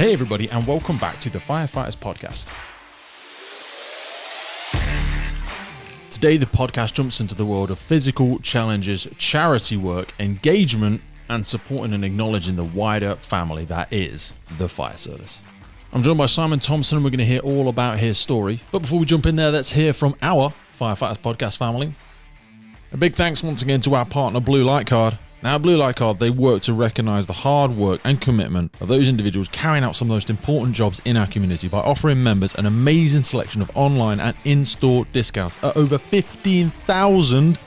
Hey everybody, and welcome back to the Firefighters podcast. Today the podcast jumps into the world of physical challenges, charity work, engagement, and supporting and acknowledging the wider family that is the fire service. I'm joined by Simon Thompson, and we're going to hear all about his story. But before we jump in there, let's hear from our Firefighters podcast family. A big thanks once again to our partner Blue Light Card. Now, Blue Light Card, they work to recognise the hard work and commitment of those individuals carrying out some of the most important jobs in our community by offering members an amazing selection of online and in-store discounts at over 15,000,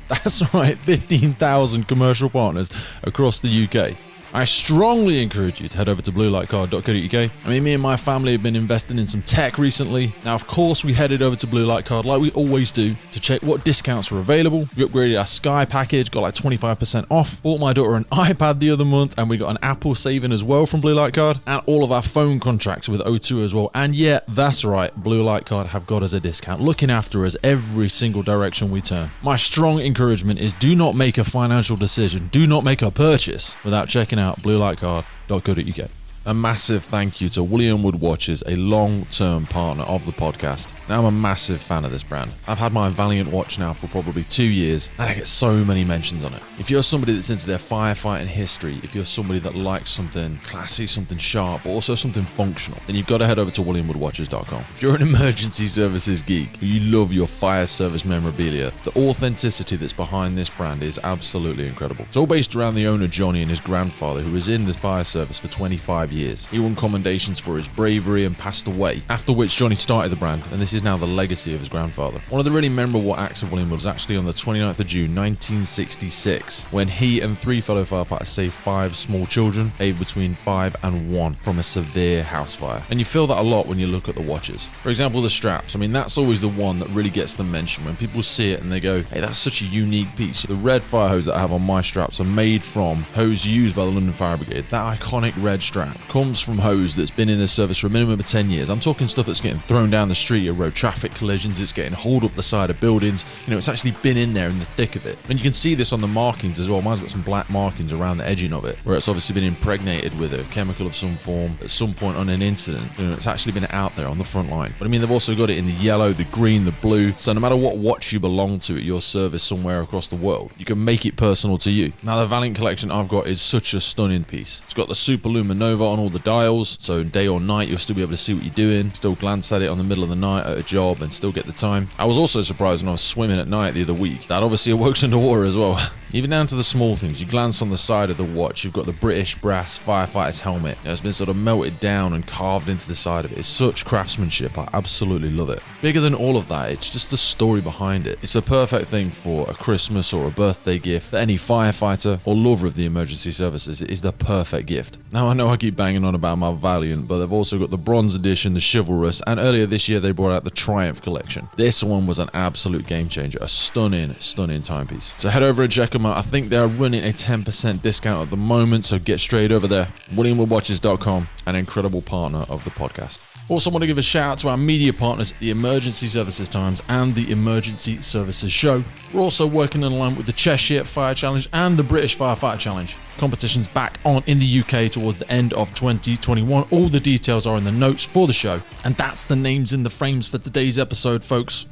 that's right, 15,000 commercial partners across the UK. I strongly encourage you to head over to bluelightcard.co.uk. I mean, me and my family have been investing in some tech recently. Now, of course, we headed over to Blue Light Card like we always do to check what discounts were available. We upgraded our Sky package, got like 25% off. Bought my daughter an iPad the other month, and we got an Apple saving as well from Blue Light Card. And all of our phone contracts with O2 as well. And yeah, that's right, Blue Light Card have got us a discount, looking after us every single direction we turn. My strong encouragement is do not make a financial decision, do not make a purchase without checking out bluelightcard.co.uk. A massive thank you to William Wood Watches, a long-term partner of the podcast. Now, I'm a massive fan of this brand. I've had my Valiant watch now for probably 2 years, and I get so many mentions on it. If you're somebody that's into their firefighting history, if you're somebody that likes something classy, something sharp, but also something functional, then you've got to head over to williamwoodwatches.com. If you're an emergency services geek, you love your fire service memorabilia, the authenticity that's behind this brand is absolutely incredible. It's all based around the owner, Johnny, and his grandfather, who was in the fire service for 25 years. He won commendations for his bravery and passed away, after which Johnny started the brand, and this is now the legacy of his grandfather. One of the really memorable acts of William was actually on the 29th of June 1966, when he and 3 fellow firefighters saved 5 small children, aged between 5 and 1, from a severe house fire. And you feel that a lot when you look at the watches. For example, the straps. I mean, that's always the one that really gets the mention when people see it and they go, hey, that's such a unique piece. The red fire hose that I have on my straps are made from hose used by the London Fire Brigade. That iconic red strap comes from hose that's been in the service for a minimum of 10 years. I'm talking stuff that's getting thrown down the street at road traffic collisions, it's getting hauled up the side of buildings. You know, it's actually been in there in the thick of it. And you can see this on the markings as well. Mine's got some black markings around the edging of it, where it's obviously been impregnated with a chemical of some form at some point on an incident. You know, it's actually been out there on the front line. But I mean, they've also got it in the yellow, the green, the blue. So no matter what watch you belong to at your service somewhere across the world, you can make it personal to you. Now, the Valiant collection I've got is such a stunning piece. It's got the Super Luminova on all the dials, so day or night you'll still be able to see what you're doing, still glance at it on the middle of the night at a job and still get the time. I was also surprised when I was swimming at night the other week. That obviously awoke underwater as well. Even down to the small things. You glance on the side of the watch, you've got the British brass firefighter's helmet. It's been sort of melted down and carved into the side of it. It's such craftsmanship. I absolutely love it. Bigger than all of that, it's just the story behind it. It's a perfect thing for a Christmas or a birthday gift for any firefighter or lover of the emergency services. It is the perfect gift. Now, I know I keep banging on about my Valiant, but they've also got the Bronze Edition, the Chivalrous, and earlier this year they brought out the Triumph collection. This one was an absolute game changer. A stunning timepiece. So head over and check them out. I think they're running a 10% discount at the moment, so get straight over there. WilliamWoodWatches.com, an incredible partner of the podcast. Also want to give a shout out to our media partners, the Emergency Services Times and the Emergency Services Show. We're also working in line with the Cheshire Fire Challenge and the British Firefighter Challenge. Competition's back on in the UK towards the end of 2021. All the details are in the notes for the show. And that's the names in the frames for today's episode, folks.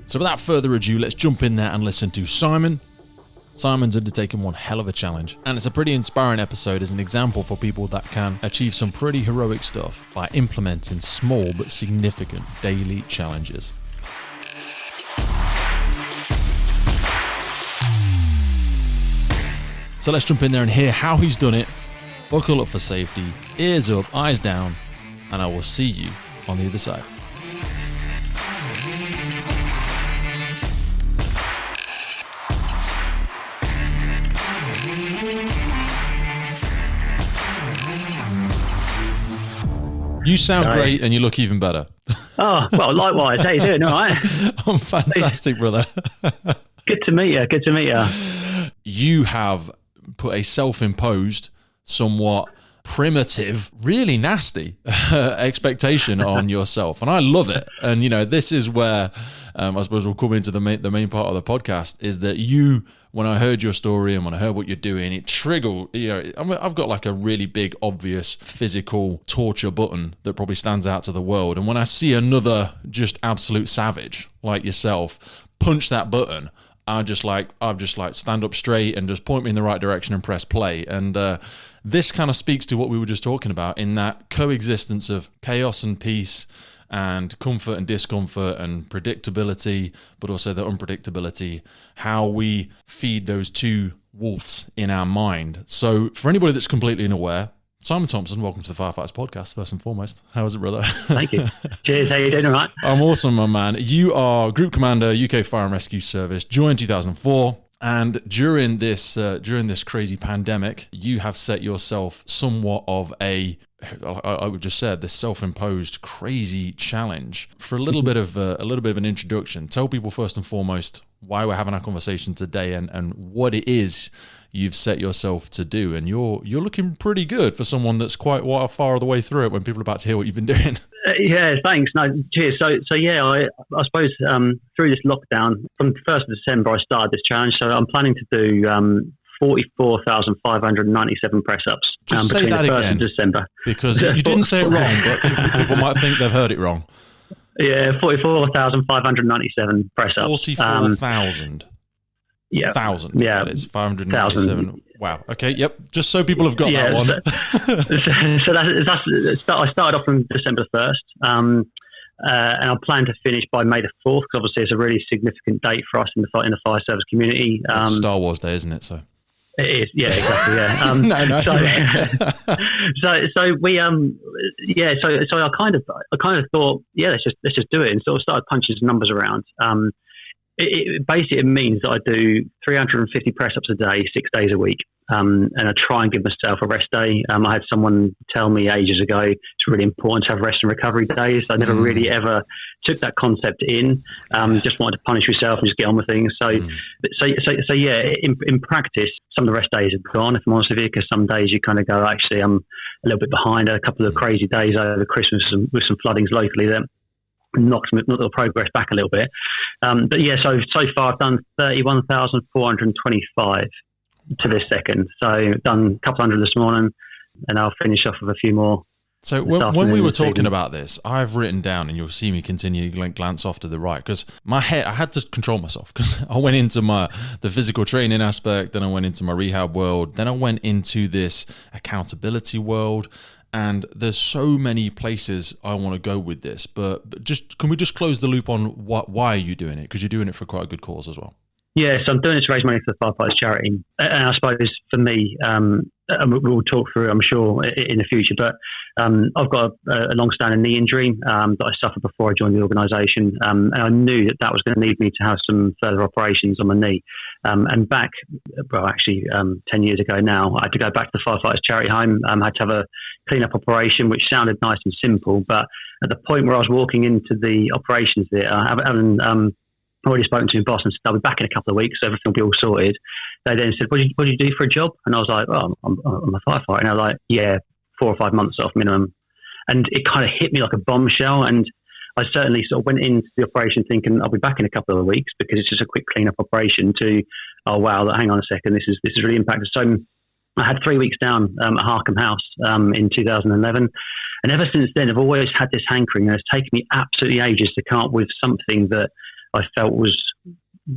So without further ado, let's jump in there and listen to Simon. Simon's undertaken one hell of a challenge, and it's a pretty inspiring episode as an example for people that can achieve some pretty heroic stuff by implementing small but significant daily challenges. So let's jump in there and hear how he's done it. Buckle up for safety, ears up, eyes down, and I will see you on the other side. You sound great and you look even better. Oh, well, likewise. How you doing? All right? I'm fantastic, brother. Good to meet you. Good to meet you. You have put a self-imposed, somewhat primitive, really nasty expectation on yourself. And I love it. And, this is where I suppose we'll come into the main part of the podcast, is that when I heard your story and when I heard what you're doing, it triggered, I've got like a really big, obvious physical torture button that probably stands out to the world. And when I see another just absolute savage like yourself punch that button, I've just like stand up straight and just point me in the right direction and press play. And this kind of speaks to what we were just talking about, in that coexistence of chaos and peace, and comfort and discomfort, and predictability, but also the unpredictability, how we feed those two wolves in our mind. So for anybody that's completely unaware, Simon Thompson, welcome to the Firefighters podcast, first and foremost. How is it, brother? Thank you. Cheers. How you doing? All right? I'm awesome, my man. You are Group Commander, UK Fire and Rescue Service, joined 2004. And during this crazy pandemic, you have set yourself somewhat of I would just say, this self-imposed crazy challenge. For a little bit of an introduction, tell people first and foremost why we're having our conversation today, and what it is you've set yourself to do. And you're looking pretty good for someone that's quite far the way through it when people are about to hear what you've been doing. Yeah, thanks. No, cheers. So yeah, I suppose through this lockdown, from the 1st of December, I started this challenge. So I'm planning to do 44,597 press-ups between the 1st of December. Because you didn't say it wrong, but people might think they've heard it wrong. Yeah, 44,597 press-ups. 44,000. Yeah. 1,000. Yeah. That is 597. Wow. Okay. Yep. Just so people have got that one. So I started off on December 1st. And I plan to finish by May the 4th, because obviously it's a really significant date for us in the fire service community. It's Star Wars Day, isn't it? So it is, yeah, exactly, yeah. No. So we, So I kind of thought, yeah, let's just do it, and sort of started punching some numbers around. It basically means that I do 350 press ups a day, 6 days a week. And I try and give myself a rest day. I had someone tell me ages ago it's really important to have rest and recovery days. I never really ever took that concept in. Just wanted to punish yourself and just get on with things. So yeah. In practice, some of the rest days have gone, if I'm honest with you, because some days you kind of go, actually, I'm a little bit behind. A couple of crazy days over Christmas with some floodings locally that knocked the progress back a little bit. But yeah, so far I've done 31,425. to this second. So I've done a couple hundred this morning, and I'll finish off with a few more. So when we were talking about this, I've written down, and you'll see me continue to glance off to the right, because my head, I had to control myself, because I went into the physical training aspect, then I went into my rehab world, then I went into this accountability world, and there's so many places I want to go with this. But just can we just close the loop on why are you doing it? Because you're doing it for quite a good cause as well. Yeah, so I'm doing it to raise money for the Firefighters charity. And I suppose for me, and we'll talk through, I'm sure, in the future, but I've got a long-standing knee injury that I suffered before I joined the organisation. And I knew that was going to need me to have some further operations on my knee. And back, 10 years ago now, I had to go back to the Firefighters charity home. I had to have a clean-up operation, which sounded nice and simple. But at the point where I was walking into the operations theatre, having already spoken to my boss and said, I'll be back in a couple of weeks, so everything will be all sorted. They then said, what do you do for a job? And I was like, I'm a firefighter. And I was like, yeah, 4 or 5 months off minimum. And it kind of hit me like a bombshell. And I certainly sort of went into the operation thinking I'll be back in a couple of weeks, because it's just a quick clean-up operation, to, oh, wow, hang on a second, this is really impacted. So I had 3 weeks down at Harkham House in 2011. And ever since then, I've always had this hankering, and it's taken me absolutely ages to come up with something that I felt was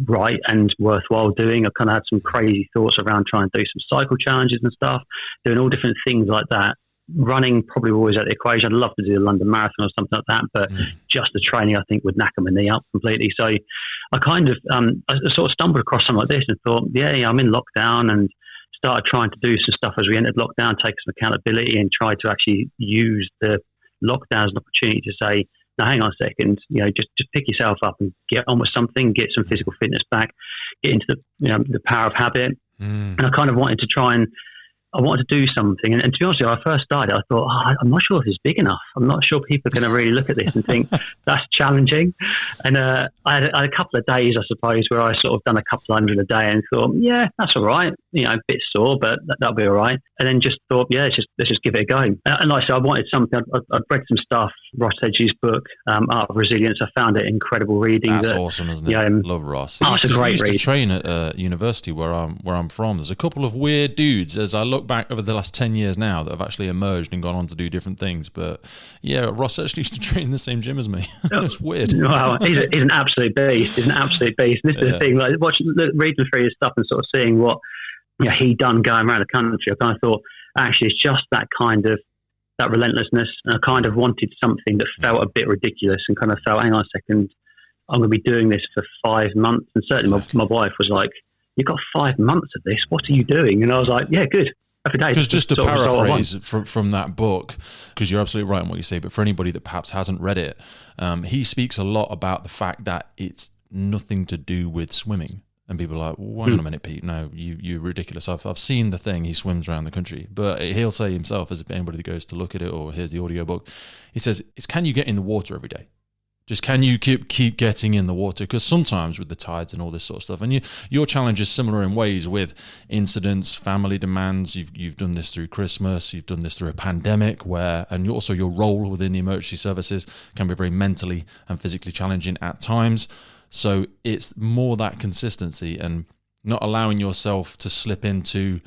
right and worthwhile doing. I kind of had some crazy thoughts around trying to do some cycle challenges and stuff, doing all different things like that. Running probably always out of the equation. I'd love to do the London Marathon or something like that, but just the training, I think, would knacker my knee up completely. So I kind of I sort of stumbled across something like this and thought, yeah, I'm in lockdown, and started trying to do some stuff as we entered lockdown, take some accountability, and try to actually use the lockdown as an opportunity to say, now, hang on a second, just pick yourself up and get on with something, get some physical fitness back, get into the power of habit. And I kind of wanted to I wanted to do something. And to be honest with you, when I first started, I thought, I'm not sure if it's big enough. I'm not sure people are going to really look at this and think that's challenging. And I had a couple of days, I suppose, where I sort of done a couple hundred a day and thought, yeah, that's all right. a bit sore, but that'll be all right. And then just thought, let's just give it a go. And like I said, I wanted something. I'd read some stuff, Ross Edgley's book, Art of Resilience. I found it incredible reading. That's awesome, isn't it? Love Ross. It's a great read. I used to train at a university where I'm from. There's a couple of weird dudes, as I look back over the last 10 years now, that have actually emerged and gone on to do different things. But yeah, Ross actually used to train in the same gym as me. It's weird. Wow, he's an absolute beast. He's an absolute beast. And this is the thing, like reading through his stuff and sort of seeing what he'd done going around the country. I kind of thought, actually, it's just that kind of that relentlessness. And I kind of wanted something that felt a bit ridiculous and kind of felt, hang on a second, I'm going to be doing this for 5 months. And certainly my wife was like, you've got 5 months of this. What are you doing? And I was like, yeah, good. Because just to paraphrase from that book, because you're absolutely right in what you say, but for anybody that perhaps hasn't read it, he speaks a lot about the fact that it's nothing to do with swimming. And people are like, well, hang on a minute, Pete. No, you're ridiculous. I've seen the thing. He swims around the country. But he'll say himself, as anybody that goes to look at it or hears the audiobook, he says, it's can you get in the water every day? Just can you keep getting in the water? Because sometimes with the tides and all this sort of stuff, and your challenge is similar in ways with incidents, family demands. You've done this through Christmas. You've done this through a pandemic, and also your role within the emergency services can be very mentally and physically challenging at times. So it's more that consistency and not allowing yourself to slip into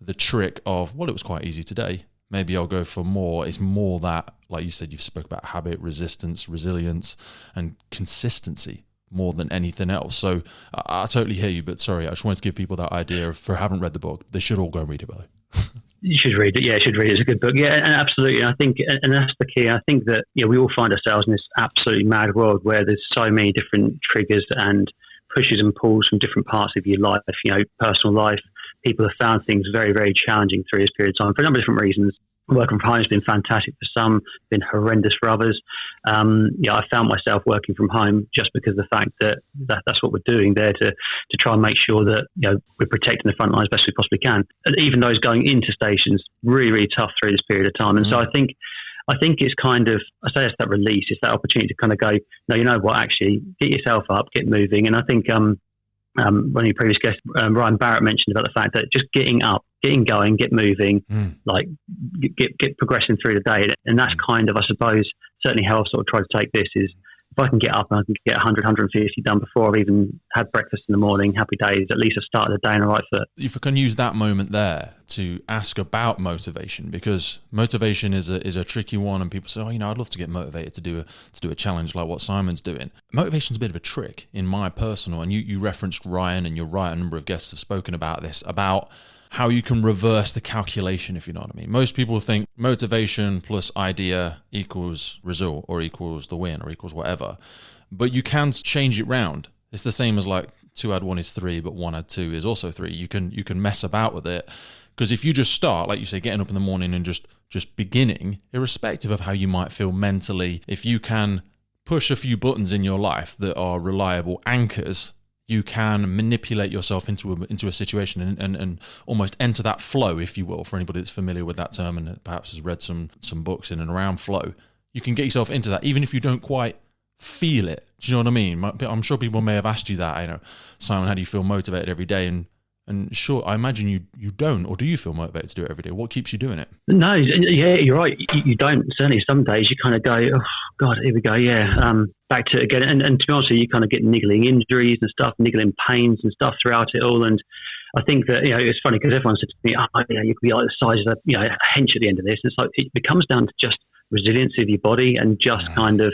the trick of, well, it was quite easy today. Maybe I'll go for more. It's more that, like you said, you spoke about habit, resistance, resilience, and consistency more than anything else. So I totally hear you, but sorry, I just wanted to give people that idea. If they haven't read the book, they should all go read it, by the way. You should read it. Yeah, you should read it. It's a good book. Yeah, and absolutely. I think, and that's the key. I think that we all find ourselves in this absolutely mad world where there's so many different triggers and pushes and pulls from different parts of your life. Personal life. People have found things very, very challenging through this period of time for a number of different reasons. Working from home has been fantastic for some, been horrendous for others. I found myself working from home just because of the fact that that's what we're doing there to try and make sure that we're protecting the front line as best we possibly can. And even those going into stations, really, really tough through this period of time. And so I think it's kind of, I say it's that release, it's that opportunity to kind of go, no, you know what, actually, get yourself up, get moving. And I think one of your previous guests, Ryan Barrett, mentioned about the fact that just getting up, getting going, get moving, like get progressing through the day. And that's kind of, I suppose, certainly how I've sort of tried to take this is, if I can get up and I can get 100, 150 done before I've even had breakfast in the morning, happy days, at least I've started the day on the right foot. If I can use that moment there to ask about motivation, because motivation is a tricky one, and people say, I'd love to get motivated to do a challenge like what Simon's doing. Motivation's a bit of a trick in my personal, and you referenced Ryan, and you're right, a number of guests have spoken about this, about how you can reverse the calculation, if you know what I mean. Most people think motivation plus idea equals result or equals the win or equals whatever. But you can change it round. It's the same as like 2 add 1 is 3, but 1 add 2 is also 3. You can mess about with it. Because if you just start, like you say, getting up in the morning and just beginning, irrespective of how you might feel mentally, if you can push a few buttons in your life that are reliable anchors, you can manipulate yourself into a situation and almost enter that flow, if you will, for anybody that's familiar with that term and perhaps has read some books in and around flow. You can get yourself into that, even if you don't quite feel it. Do you know what I mean? I'm sure people may have asked you that, Simon, how do you feel motivated every day? And sure, I imagine you don't, or do you feel motivated to do it every day? What keeps you doing it? No, yeah, you're right. You don't. Certainly some days you kind of go, oh, God, here we go, back to it again. And to be honest with you, you kind of get niggling injuries and stuff, niggling pains and stuff throughout it all. And I think that, it's funny because everyone said to me, you could be like the size of a hench at the end of this. And it's like, it comes down to just resiliency of your body and just kind of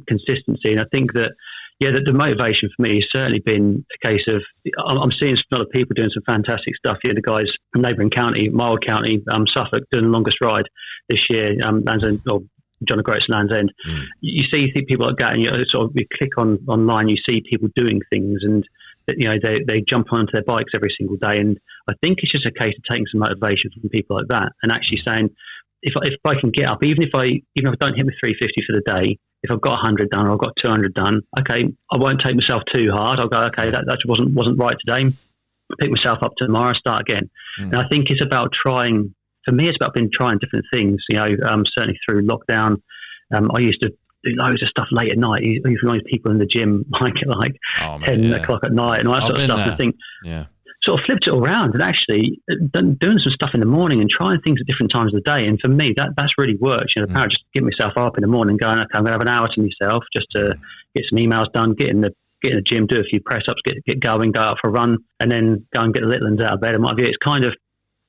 consistency. And I think that, the motivation for me has certainly been a case of, I'm seeing some other people doing some fantastic stuff. The guys from neighbouring county, my old county, Suffolk, doing the longest ride this year, Land's End, or John O'Groats Land's End. You see people like that, and you click online, you see people doing things, and they jump onto their bikes every single day. And I think it's just a case of taking some motivation from people like that and actually saying, if I can get up, even if I don't hit my 350 for the day, if I've got 100 done or I've got 200 done, okay, I won't take myself too hard. I'll go, okay, that wasn't right today. Pick myself up tomorrow, start again. And I think it's about trying. For me, it's about trying different things. Certainly through lockdown, I used to do loads of stuff late at night. You find people in the gym like 10 o'clock at night and all that sort of stuff. I think, sort of flipped it all around and actually doing some stuff in the morning and trying things at different times of the day. And for me, that's really worked. You know, apparently just get myself up in the morning, going, okay, I'm going to have an hour to myself just to get some emails done, get in the gym, do a few press ups, get going, go out for a run, and then go and get the little ones out of bed. In my view, it's kind of,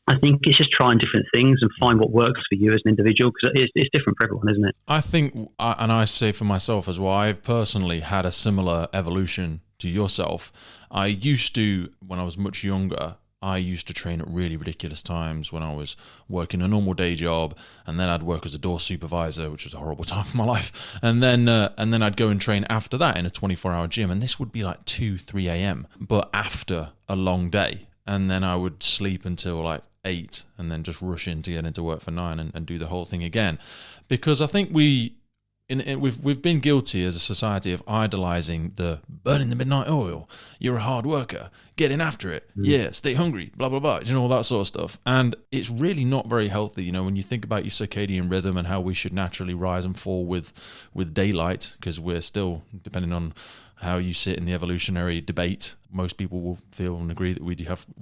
I think it's just trying different things and find what works for you as an individual, because it's different for everyone, isn't it? I think, and I say for myself as well, I've personally had a similar evolution to yourself. I used to, when I was much younger, I used to train at really ridiculous times when I was working a normal day job, and then I'd work as a door supervisor, which was a horrible time of my life. And then I'd go and train after that in a 24-hour gym, and this would be like 2-3 a.m., but after a long day. And then I would sleep until like 8 and then just rush in to get into work for 9 and do the whole thing again. Because I think we've been guilty as a society of idolizing the burning the midnight oil, you're a hard worker, getting after it, yeah, stay hungry, blah, blah, blah, you know, all that sort of stuff. And it's really not very healthy, you know, when you think about your circadian rhythm and how we should naturally rise and fall with daylight, because we're still, depending on how you sit in the evolutionary debate, most people will feel and agree that we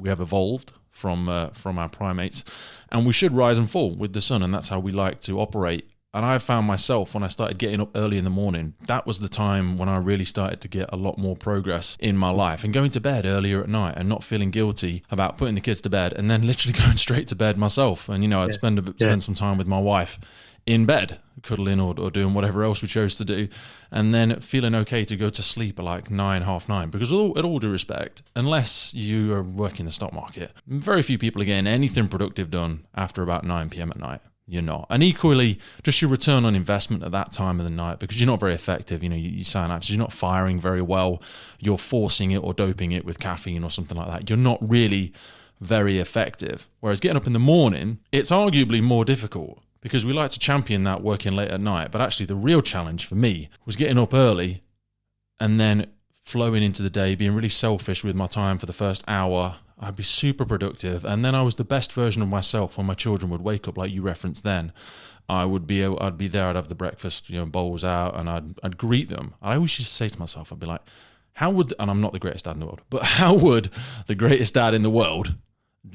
have evolved from our primates, and we should rise and fall with the sun, and that's how we like to operate. And I found myself, when I started getting up early in the morning, that was the time when I really started to get a lot more progress in my life, and going to bed earlier at night and not feeling guilty about putting the kids to bed and then literally going straight to bed myself. And, you know, I'd spend some time with my wife in bed, cuddling or doing whatever else we chose to do, and then feeling okay to go to sleep at like 9, half 9. Because at all due respect, unless you are working the stock market, very few people are getting anything productive done after about 9 p.m. at night. You're not. And equally, just your return on investment at that time of the night, because you're not very effective. You know, you synapses, you're not firing very well. You're forcing it or doping it with caffeine or something like that. You're not really very effective. Whereas getting up in the morning, it's arguably more difficult, because we like to champion that working late at night. But actually, the real challenge for me was getting up early and then flowing into the day, being really selfish with my time for the first hour. I'd be super productive, and then I was the best version of myself when my children would wake up, like you referenced then. I'd be there, I'd have the breakfast, you know, bowls out, and I'd greet them. I always used to say to myself, I'd be like, and I'm not the greatest dad in the world, but how would the greatest dad in the world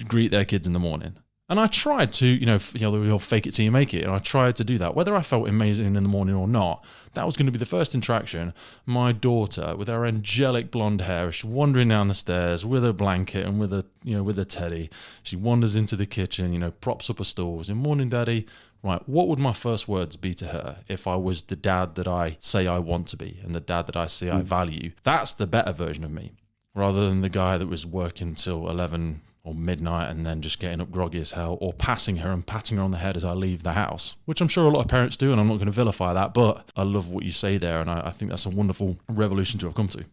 greet their kids in the morning? And I tried to, you know, fake it till you make it. And I tried to do that. Whether I felt amazing in the morning or not, that was going to be the first interaction. My daughter, with her angelic blonde hair, she's wandering down the stairs with a blanket and with a teddy. She wanders into the kitchen, you know, props up a stool. Says, "Morning, Daddy." Right, what would my first words be to her if I was the dad that I say I want to be and the dad that I say I value? That's the better version of me, rather than the guy that was working till 11 or midnight and then just getting up groggy as hell, or passing her and patting her on the head as I leave the house, which I'm sure a lot of parents do, and I'm not going to vilify that, but I love what you say there, and I think that's a wonderful revolution to have come to.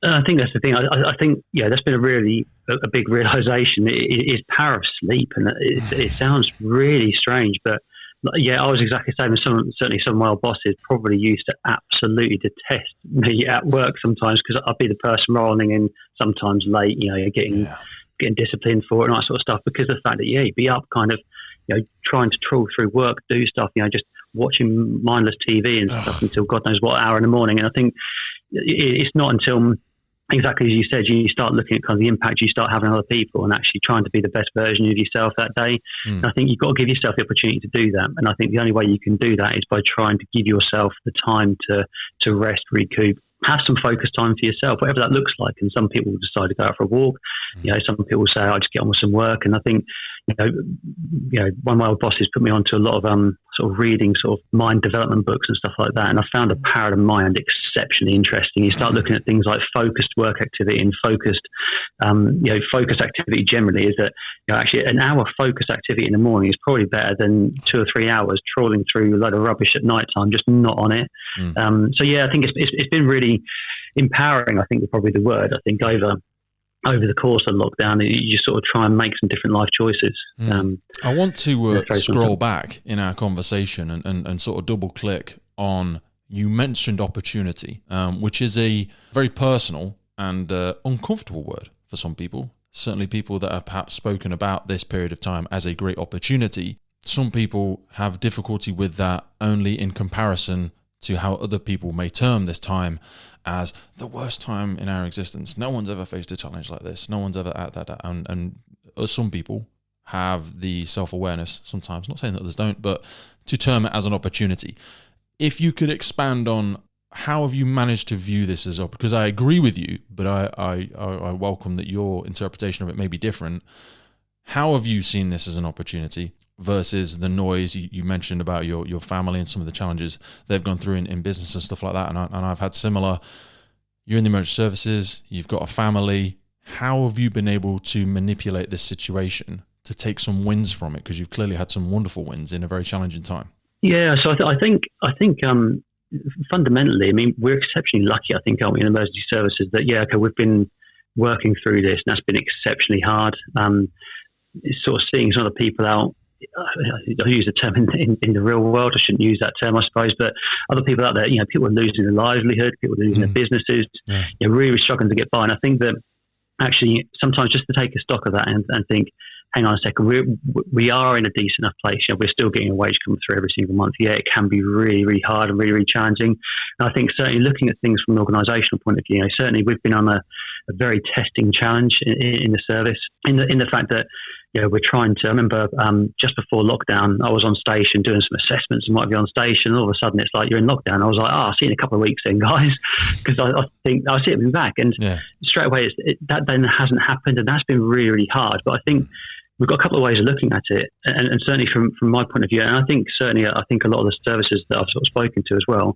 I think that's the thing. I think, that's been a big realization. It is power of sleep, and it sounds really strange, but yeah, I was exactly the same. Certainly some male bosses probably used to absolutely detest me at work sometimes, because I'd be the person rolling in sometimes late, you know, getting disciplined for it and that sort of stuff, because of the fact that you'd be up kind of, you know, trying to trawl through work, do stuff, you know, just watching mindless TV and stuff until God knows what hour in the morning. And I think it's not until, exactly as you said, you start looking at kind of the impact you start having on other people and actually trying to be the best version of yourself that day. And I think you've got to give yourself the opportunity to do that. And I think the only way you can do that is by trying to give yourself the time to rest, recoup, have some focus time for yourself, whatever that looks like. And some people decide to go out for a walk. You know, some people say, I just get on with some work. And I think, you know, one of my old bosses put me onto a lot of sort of reading sort of mind development books and stuff like that. And I found the power of mind exceptionally interesting. You start looking at things like focused work activity and focused activity generally is that, you know, actually an hour focused activity in the morning is probably better than 2 or 3 hours trawling through a load of rubbish at night time, just not on it. So yeah, I think it's been really empowering, I think is probably the word. I think over the course of lockdown, you just sort of try and make some different life choices. I want to scroll back in our conversation and sort of double click on, you mentioned opportunity, which is a very personal and uncomfortable word for some people. Certainly people that have perhaps spoken about this period of time as a great opportunity. Some people have difficulty with that only in comparison to how other people may term this time as the worst time in our existence. No one's ever faced a challenge like this. No one's ever at that. And some people have the self-awareness sometimes, not saying that others don't, but to term it as an opportunity. If you could expand on how have you managed to view this as because I agree with you, but I welcome that your interpretation of it may be different. How have you seen this as an opportunity versus the noise you mentioned about your family and some of the challenges they've gone through in business and stuff like that? And I've had similar. You're in the emergency services, you've got a family. How have you been able to manipulate this situation to take some wins from it? Because you've clearly had some wonderful wins in a very challenging time. Yeah, so I think fundamentally, I mean, we're exceptionally lucky, I think, aren't we, in emergency services, that we've been working through this, and that's been exceptionally hard. Sort of seeing some of the people out. I use the term in the real world. I shouldn't use that term, I suppose, but other people out there, people are losing their livelihood, people are losing their businesses, really struggling to get by. And I think that actually sometimes just to take a stock of that and think, hang on a second, we are in a decent enough place. We're still getting a wage come through every single month. Yeah, it can be really, really hard and really, really challenging. And I think certainly looking at things from an organisational point of view, certainly we've been on a very testing challenge in the service, in the fact that we're trying to. I remember just before lockdown, I was on station doing some assessments and might be on station. And all of a sudden, it's like you're in lockdown. I was like, I'll see you in a couple of weeks then, guys, because I think I'll see it back. And straight away, that then hasn't happened, and that's been really, really hard. But I think we've got a couple of ways of looking at it, and certainly from my point of view, and I think a lot of the services that I've sort of spoken to as well,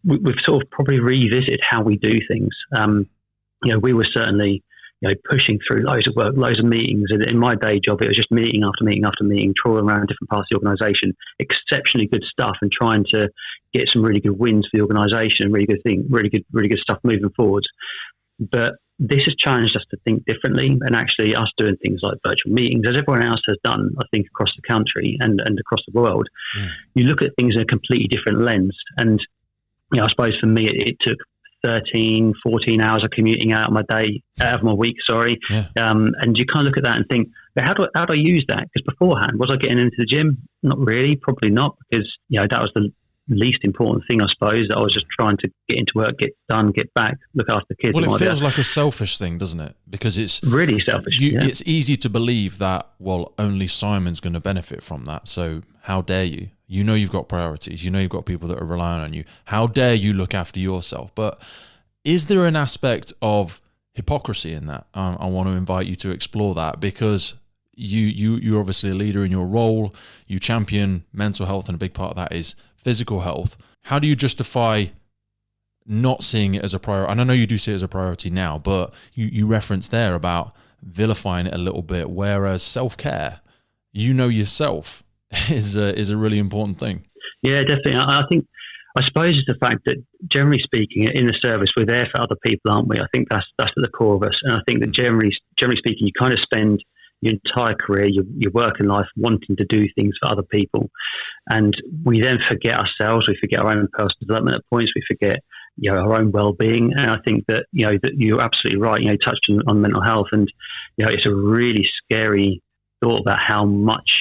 we've sort of probably revisited how we do things. We were certainly pushing through loads of work, loads of meetings. And in my day job, it was just meeting after meeting after meeting, trawling around different parts of the organisation, exceptionally good stuff, and trying to get some really good wins for the organisation, really good stuff moving forward. But this has challenged us to think differently, and actually us doing things like virtual meetings, as everyone else has done, I think, across the country and across the world. You look at things in a completely different lens. And I suppose for me, it took 13, 14 hours of commuting out of my week, sorry. Yeah. And you kind of look at that and think, how do I use that? Because beforehand, was I getting into the gym? Not really, probably not, because that was the least important thing, I suppose. That I was just trying to get into work, get done, get back, look after the kids. Well, it feels like a selfish thing, doesn't it? Because it's really selfish. It's easy to believe that, well, only Simon's going to benefit from that. So how dare you? You've got priorities. You've got people that are relying on you. How dare you look after yourself? But is there an aspect of hypocrisy in that? I want to invite you to explore that, because you're obviously a leader in your role. You champion mental health, and a big part of that is physical health. How do you justify not seeing it as a priority? And I know you do see it as a priority now, but you referenced there about vilifying it a little bit, whereas self-care, yourself, is a really important thing. Yeah, definitely. I suppose it's the fact that, generally speaking, in the service, we're there for other people, aren't we? I think that's at the core of us. And I think that generally speaking, you kind of spend your entire career, your working life, wanting to do things for other people. And we then forget ourselves, we forget our own personal development at points, we forget our own well-being. And I think that, that you're absolutely right, touched on mental health. And, it's a really scary thought about how much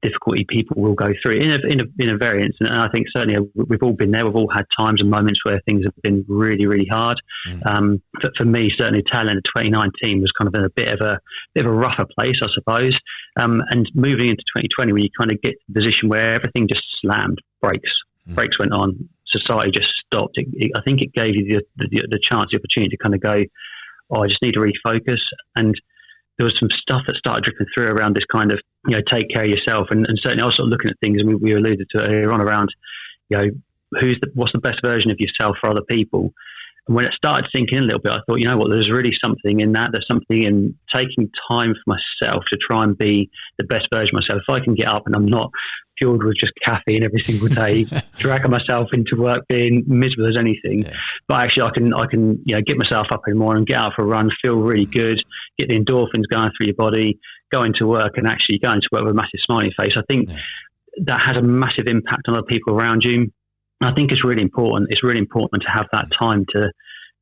difficulty people will go through in a variance. And I think certainly we've all been there. We've all had times and moments where things have been really, really hard. But for me, certainly tail end of 2019 was kind of in a bit of a rougher place, I suppose. And moving into 2020, where you kind of get to the position where everything just slammed, brakes went on, society just stopped. I think it gave you the chance, the opportunity to kind of go, I just need to refocus. And there was some stuff that started dripping through around this kind of, take care of yourself. And certainly I was sort of looking at things, and we alluded to it earlier on around, what's the best version of yourself for other people. And when it started sinking in a little bit, I thought, there's really something in that. There's something in taking time for myself to try and be the best version of myself. If I can get up and I'm not fueled with just caffeine every single day, dragging myself into work, being miserable as anything, but actually I can get myself up in the morning, get out for a run, feel really good, get the endorphins going through your body, go into work and actually go into work with a massive smiley face. I think that has a massive impact on other people around you. I think it's really important. It's really important to have that time to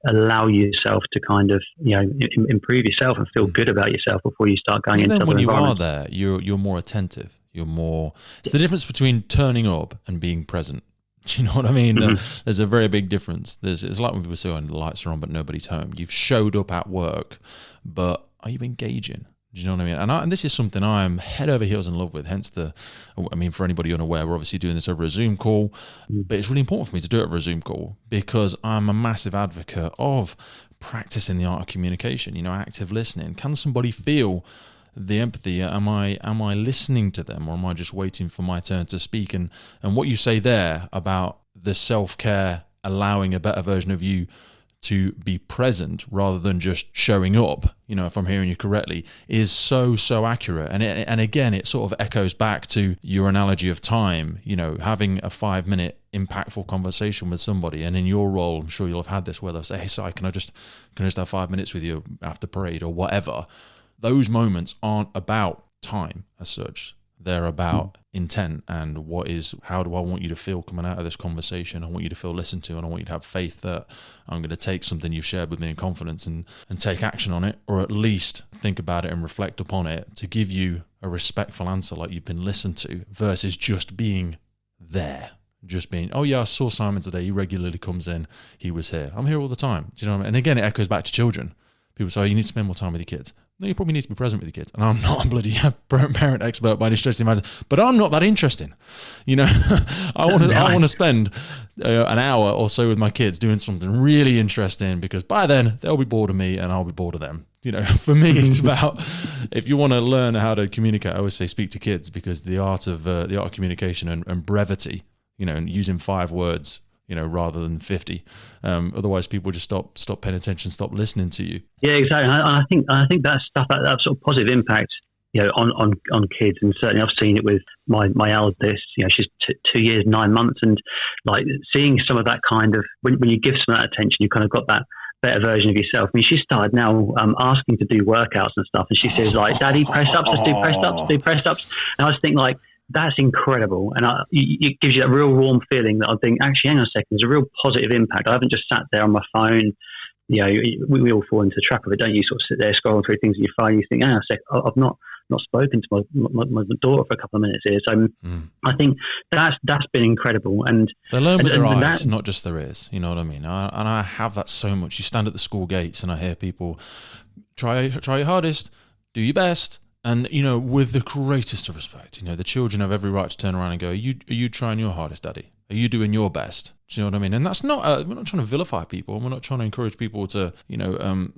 allow yourself to kind of, improve yourself and feel good about yourself before you start going into other environments. When you are there, you're more attentive. It's the difference between turning up and being present. Do you know what I mean? There's a very big difference. It's like when people say, "Oh, the lights are on, but nobody's home." You've showed up at work, but are you engaging? Do you know what I mean? And this is something I'm head over heels in love with. Hence for anybody unaware, we're obviously doing this over a Zoom call, but it's really important for me to do it over a Zoom call because I'm a massive advocate of practicing the art of communication. Active listening. Can somebody feel the empathy? Am I listening to them, or am I just waiting for my turn to speak? And what you say there about the self-care, allowing a better version of you to be present rather than just showing up, if I'm hearing you correctly, is so accurate. And again, it sort of echoes back to your analogy of time, having a 5-minute impactful conversation with somebody. And in your role, I'm sure you'll have had this where they'll say, "Hey, Si, can I just have 5 minutes with you after parade," or whatever. Those moments aren't about time as such. They're about intent and how do I want you to feel coming out of this conversation? I want you to feel listened to, and I want you to have faith that I'm going to take something you've shared with me in confidence and take action on it, or at least think about it and reflect upon it to give you a respectful answer like you've been listened to, versus just being there. Just being, "Oh yeah, I saw Simon today. He regularly comes in. He was here. I'm here all the time." Do you know what I mean? And again, it echoes back to children. People say, "Oh, you need to spend more time with your kids." No, you probably need to be present with your kids. And I'm not a bloody parent expert by any stretch of the imagination, but I'm not that interesting. I want to spend an hour or so with my kids doing something really interesting, because by then they'll be bored of me and I'll be bored of them. For me, it's about, if you want to learn how to communicate, I always say speak to kids, because the art of communication and brevity, and using 5 words, rather than 50. Otherwise, people just stop paying attention, stop listening to you. Yeah, exactly. I think that stuff, that sort of positive impact, on kids, and certainly I've seen it with my eldest. She's 2 years 9 months, and like seeing some of that kind of when you give some of that attention, you kind of got that better version of yourself. I mean, she started now asking to do workouts and stuff, and she says like, "Daddy, press ups, let's do press ups, do press ups." And I was thinking like, that's incredible, and it gives you that real warm feeling that I think, actually, hang on a second, there's a real positive impact. I haven't just sat there on my phone. We all fall into the trap of it, don't you? Sort of sit there scrolling through things on your phone. You think, hang on a second, I've not spoken to my daughter for a couple of minutes here. So I think that's been incredible. And they learn with their eyes, not just their ears. You know what I mean? And I have that so much. You stand at the school gates and I hear people, try your hardest, do your best. And, with the greatest of respect, the children have every right to turn around and go, are you trying your hardest, Daddy? Are you doing your best? Do you know what I mean? And that's not, we're not trying to vilify people. We're not trying to encourage people to,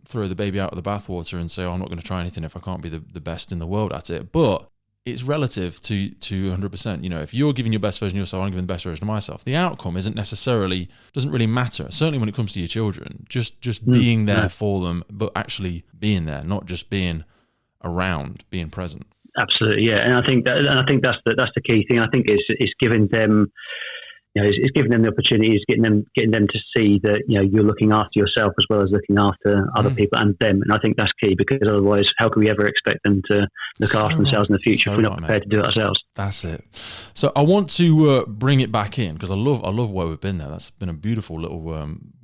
throw the baby out of the bathwater and say, "Oh, I'm not going to try anything if I can't be the best in the world at it." But it's relative to 100%. If you're giving your best version of yourself, I'm giving the best version of myself. The outcome doesn't really matter. Certainly when it comes to your children, just being there for them, but actually being there, not just being around, being present. Absolutely, yeah, and I think that's the key thing. I think it's giving them, it's giving them the opportunities, getting them to see that you're looking after yourself as well as looking after other people and them. And I think that's key, because otherwise, how can we ever expect them to look after themselves in the future if we're not prepared to do it ourselves? That's it. So I want to bring it back in, because I love where we've been there. That's been a beautiful little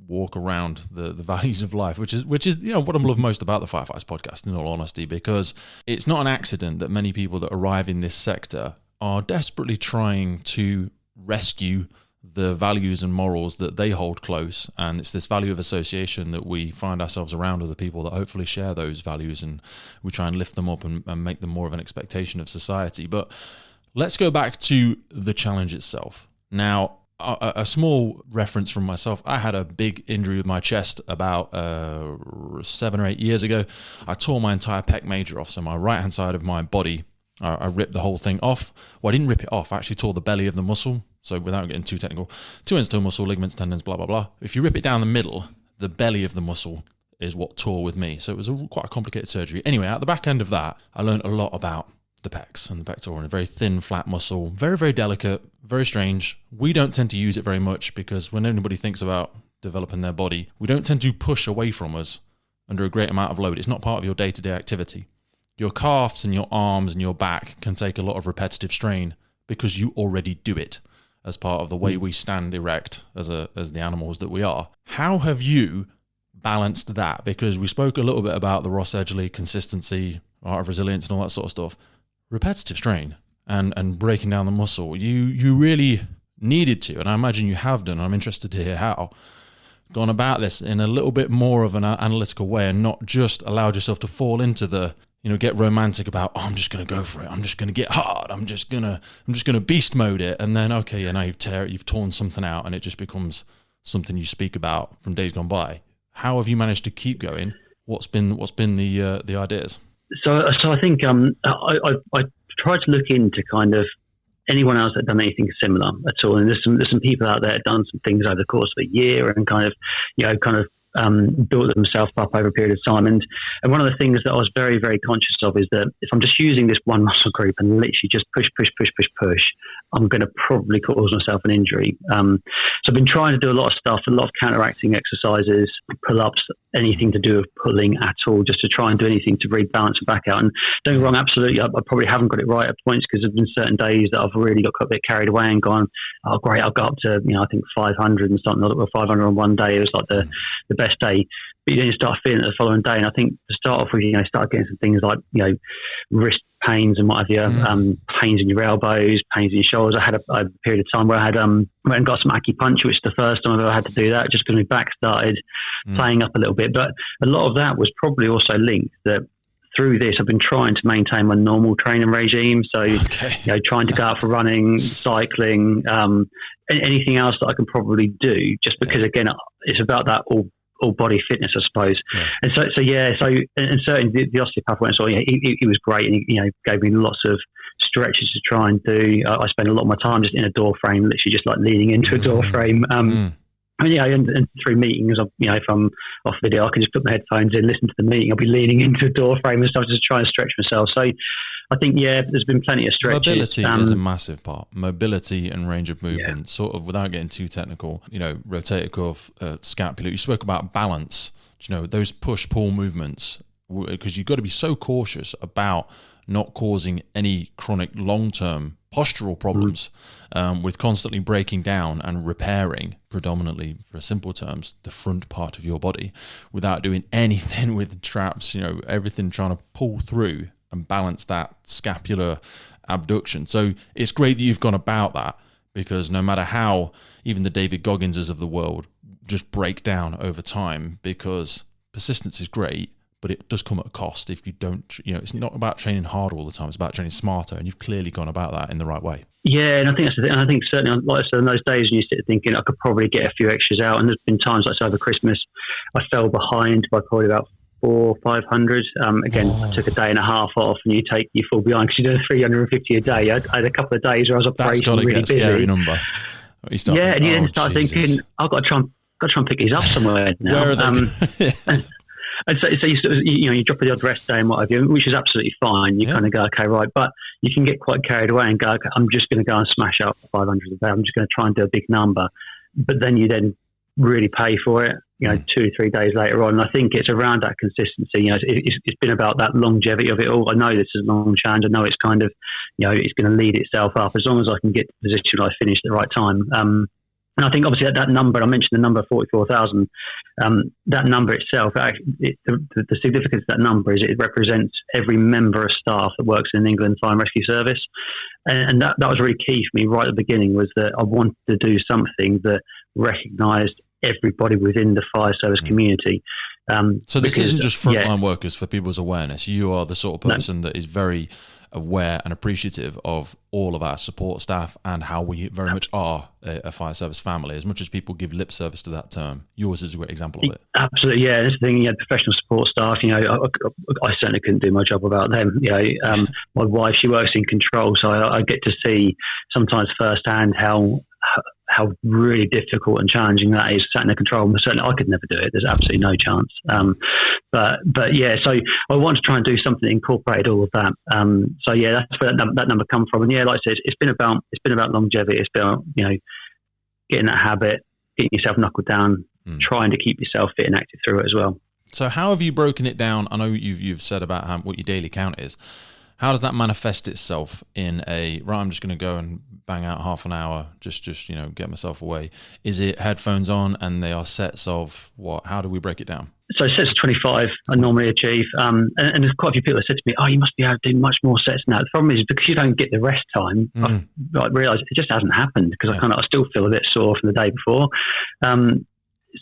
walk around the values of life, which is what I'm loving most about the Firefighters podcast, in all honesty, because it's not an accident that many people that arrive in this sector are desperately trying to rescue the values and morals that they hold close. And it's this value of association that we find ourselves around other people that hopefully share those values, and we try and lift them up and make them more of an expectation of society. But let's go back to the challenge itself. Now, a small reference from myself. I had a big injury with my chest about 7 or 8 years ago. I tore my entire pec major off, so my right-hand side of my body, I ripped the whole thing off. Well, I didn't rip it off. I actually tore the belly of the muscle. So without getting too technical, 2 ends to a muscle, ligaments, tendons, blah, blah, blah. If you rip it down the middle, the belly of the muscle is what tore with me. So it was quite a complicated surgery. Anyway, at the back end of that, I learned a lot about the pecs and the pectoral, a very thin, flat muscle, very, very delicate, very strange. We don't tend to use it very much, because when anybody thinks about developing their body, we don't tend to push away from us under a great amount of load. It's not part of your day-to-day activity. Your calves and your arms and your back can take a lot of repetitive strain because you already do it as part of the way we stand erect as the animals that we are. How have you balanced that? Because we spoke a little bit about the Ross Edgley consistency, art of resilience and all that sort of stuff. Repetitive strain and breaking down the muscle. You really needed to, and I imagine you have done, I'm interested to hear how, gone about this in a little bit more of an analytical way and not just allowed yourself to fall into the, get romantic about, I'm just going to go for it. I'm just going to get hard. I'm just going to beast mode it. And then, okay, now you've torn something out and it just becomes something you speak about from days gone by. How have you managed to keep going? What's been the ideas? So I think I tried to look into kind of anyone else that done anything similar at all. And there's some people out there that done some things over the course of a year and kind of built themselves up over a period of time. And one of the things that I was very, very conscious of is that if I'm just using this one muscle group and literally just push, I'm going to probably cause myself an injury. So I've been trying to do a lot of stuff, a lot of counteracting exercises, pull-ups, anything to do with pulling at all, just to try and do anything to rebalance and back out. And don't get me wrong, absolutely, I probably haven't got it right at points because there's been certain days that I've really got a bit carried away and gone, oh great, I'll go up to, I think 500 and something, 500 on one day. It was like the best day. But then you start feeling it the following day. And I think to start off with, start getting some things like, wrist pains and what have you, pains in your elbows, pains in your shoulders. I had a period of time where I had went and got some acupuncture, which is the first time I've ever had to do that, just because my back started playing up a little bit. But a lot of that was probably also linked that through this, I've been trying to maintain my normal training regime. So, trying to go out for running, cycling, anything else that I can probably do, just because, again, it's about that all body fitness, I suppose. Yeah. And and certainly the osteopath went, he was great, and he gave me lots of stretches to try and do. I spent a lot of my time just in a door frame, literally just like leaning into a door frame. And through meetings, if I'm off video, I can just put my headphones in, listen to the meeting. I'll be leaning into a door frame and stuff, just trying to stretch myself. So I think, there's been plenty of stretches. Mobility is a massive part. Mobility and range of movement, sort of without getting too technical, rotator cuff, scapula. You spoke about balance, those push-pull movements, because you've got to be so cautious about not causing any chronic long-term postural problems with constantly breaking down and repairing, predominantly for simple terms, the front part of your body without doing anything with traps, everything trying to pull through and balance that scapular abduction. So it's great that you've gone about that, because no matter how even the David Gogginses of the world just break down over time, because persistence is great, but it does come at a cost if you don't, it's not about training hard all the time, it's about training smarter, and you've clearly gone about that in the right way. Yeah, and I think that's the thing. And I think certainly, like I said, in those days when you sit thinking I could probably get a few extras out, and there's been times like over Christmas, I fell behind by probably about 400 or 500. I took a day and a half off, and you fall behind because you're doing 350 a day. I had a couple of days where I was operating really busy. Scary number. And you then start thinking, I've got to try and pick these up somewhere now. Where are they? And so you drop the odd rest day and what have you, which is absolutely fine. You kind of go, okay, right, but you can get quite carried away and go, okay, I'm just going to go and smash out 500 a day. I'm just going to try and do a big number, but then you then really pay for it. 2 or 3 days later on. And I think it's around that consistency. It's been about that longevity of it all. I know this is a long challenge. I know it's kind of, it's going to lead itself up as long as I can get to the position I finish at the right time. And I think obviously that number, I mentioned the number 44,000, that number itself, the significance of that number is it represents every member of staff that works in England Fire and Rescue Service. And that was really key for me right at the beginning, was that I wanted to do something that recognised everybody within the fire service community. So this isn't just frontline workers for people's awareness. You are the sort of person that is very aware and appreciative of all of our support staff and how we very much are a fire service family, as much as people give lip service to that term. Yours is a great example of it. Absolutely, yeah. That's the thing, professional support staff, I certainly couldn't do my job without them. My wife, she works in control, so I get to see sometimes firsthand how really difficult and challenging that is, sat in the control room. Certainly I could never do it. There's absolutely no chance. But yeah, so I want to try and do something that incorporated all of that. So yeah, that's where that number comes from. And yeah, like I said, it's been about longevity. It's been about, getting that habit, getting yourself knuckled down, trying to keep yourself fit and active through it as well. So how have you broken it down? I know you've said about what your daily count is. How does that manifest itself in I'm just going to go and bang out half an hour, just get myself away? Is it headphones on and they are sets of what? How do we break it down? So sets of 25 I normally achieve. And there's quite a few people that said to me, oh, you must be able to do much more sets now. The problem is because you don't get the rest time, I realised it just hasn't happened because I still feel a bit sore from the day before.